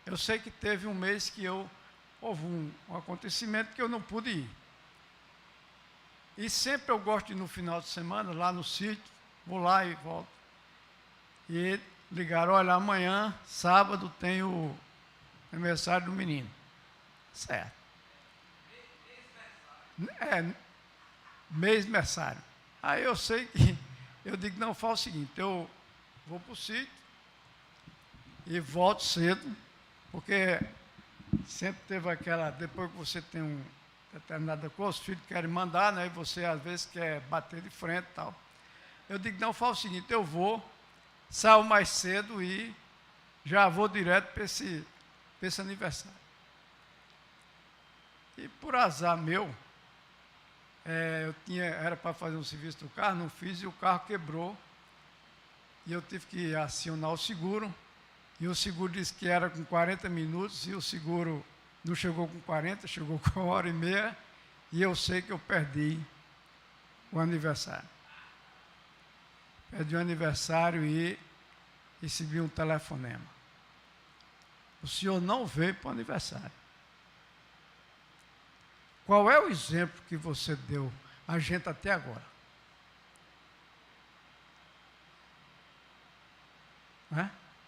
Eu sei que teve um mês que houve um acontecimento que eu não pude ir. E sempre eu gosto de ir no final de semana, lá no sítio, vou lá e volto. E ligaram, olha, amanhã, sábado, tem o aniversário do menino. Certo. Mês-versário. Aí eu sei que, eu digo, não, faz o seguinte, eu vou para o sítio e volto cedo, porque sempre teve aquela, depois que você tem um determinada coisa, os filhos querem mandar, né, e você às vezes quer bater de frente e tal. Eu digo, não, faz o seguinte, eu vou, saio mais cedo e já vou direto para esse aniversário. E por azar meu, era para fazer um serviço do carro, não fiz, e o carro quebrou. E eu tive que acionar o seguro, e o seguro disse que era com 40 minutos, e o seguro não chegou com 40, chegou com 1h30, e eu sei que eu perdi o aniversário. Perdi o aniversário e recebi um telefonema. O senhor não veio para o aniversário. Qual é o exemplo que você deu a gente até agora?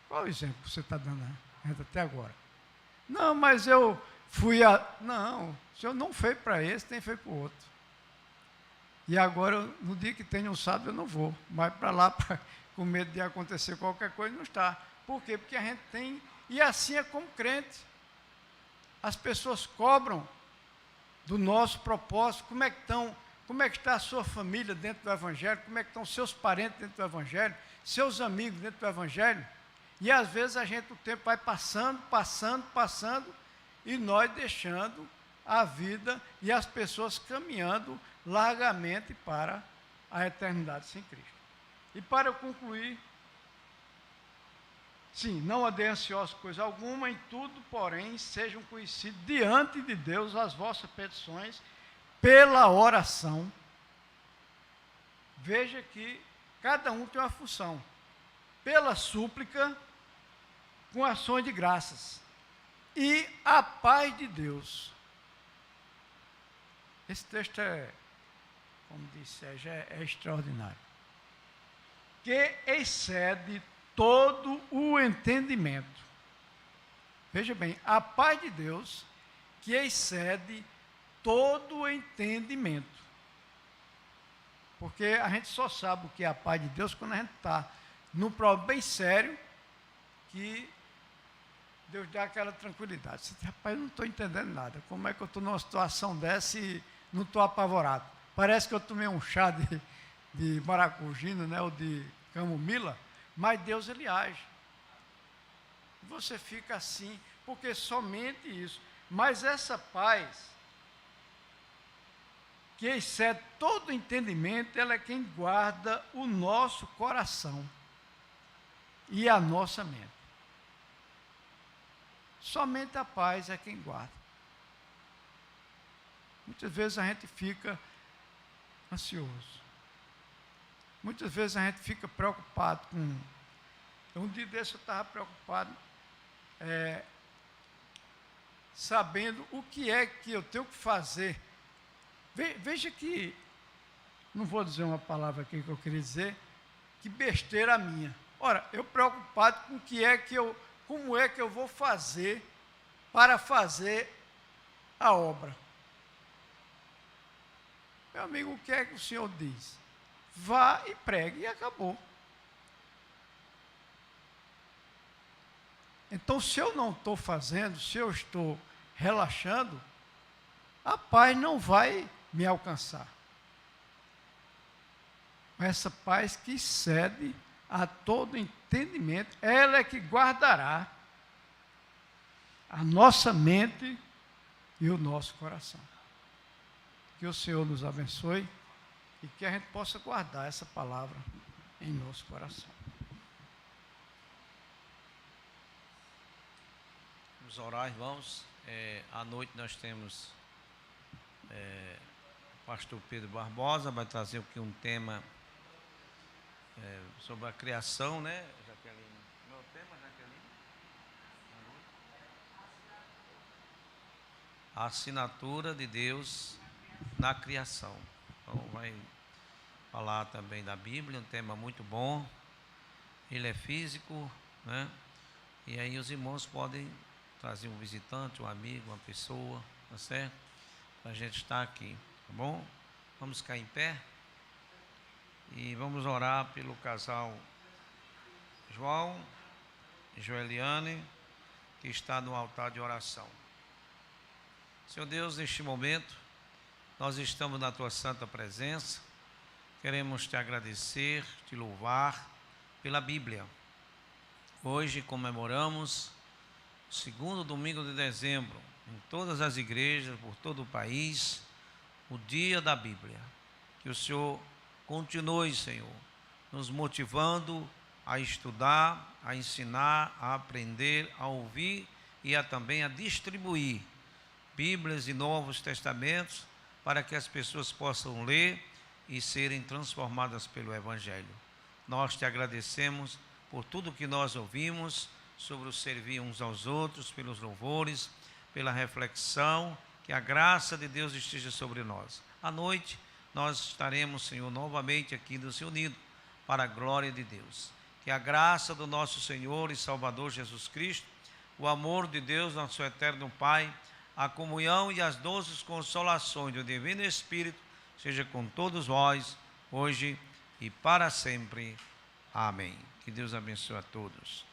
Qual é o exemplo que você está dando a gente até agora? Não, mas eu fui a... Não, o senhor não fez para esse, nem fez para o outro. E agora, no dia que tem um sábado, eu não vou. Mas para lá, com medo de acontecer qualquer coisa, não está. Por quê? Porque a gente tem... E assim é como crente. As pessoas cobram do nosso propósito, como como é que está a sua família dentro do Evangelho, como é que estão seus parentes dentro do Evangelho, seus amigos dentro do Evangelho. E às vezes o tempo vai passando, e nós deixando a vida e as pessoas caminhando largamente para a eternidade sem Cristo. E para eu concluir, sim, não andei ansioso por coisa alguma, em tudo, porém, sejam conhecidos diante de Deus as vossas petições pela oração. Veja que cada um tem uma função. Pela súplica, com ações de graças. E a paz de Deus. Esse texto como disse Sérgio, é extraordinário. Que excede todo o entendimento. Veja bem, a paz de Deus que excede todo o entendimento. Porque a gente só sabe o que é a paz de Deus quando a gente está num problema bem sério, que Deus dá aquela tranquilidade. Você diz, rapaz, eu não estou entendendo nada. Como é que eu estou numa situação dessa e não estou apavorado? Parece que eu tomei um chá de maracujina, né, ou de camomila, mas Deus, ele age. Você fica assim, porque somente isso. Mas essa paz, que excede todo entendimento, ela é quem guarda o nosso coração e a nossa mente. Somente a paz é quem guarda. Muitas vezes a gente fica ansioso. Muitas vezes a gente fica preocupado com... Um dia desse eu estava preocupado, sabendo o que é que eu tenho que fazer. Veja que, não vou dizer uma palavra aqui que eu queria dizer, que besteira minha. Ora, eu preocupado com como é que eu vou fazer para fazer a obra. Meu amigo, o que é que o Senhor diz? Vá e pregue, e acabou. Então, se eu não estou fazendo, se eu estou relaxando, a paz não vai me alcançar. Essa paz que excede a todo entendimento, ela é que guardará a nossa mente e o nosso coração. Que o Senhor nos abençoe e que a gente possa guardar essa palavra em nosso coração. Vamos orar, irmãos. À noite nós temos o pastor Pedro Barbosa, vai trazer aqui um tema sobre a criação, né, Jaqueline? Meu tema, Jaqueline? A assinatura de Deus na criação. Então vai falar também da Bíblia, um tema muito bom. Ele é físico, né? E aí os irmãos podem trazer um visitante, um amigo, uma pessoa, tá certo? Para a gente estar aqui, tá bom? Vamos ficar em pé e vamos orar pelo casal João e Joeliane, que está no altar de oração. Senhor Deus, neste momento, nós estamos na Tua santa presença, queremos Te agradecer, Te louvar pela Bíblia. Hoje comemoramos o segundo domingo de dezembro, em todas as igrejas, por todo o país, o dia da Bíblia. Que o Senhor continue, Senhor, nos motivando a estudar, a ensinar, a aprender, a ouvir e também a distribuir Bíblias e Novos Testamentos para que as pessoas possam ler e serem transformadas pelo Evangelho. Nós Te agradecemos por tudo que nós ouvimos sobre o servir uns aos outros, pelos louvores, pela reflexão, que a graça de Deus esteja sobre nós. À noite, nós estaremos, Senhor, novamente aqui nos reunidos para a glória de Deus. Que a graça do nosso Senhor e Salvador Jesus Cristo, o amor de Deus, nosso eterno Pai, a comunhão e as doces consolações do Divino Espírito, seja com todos vós, hoje e para sempre. Amém. Que Deus abençoe a todos.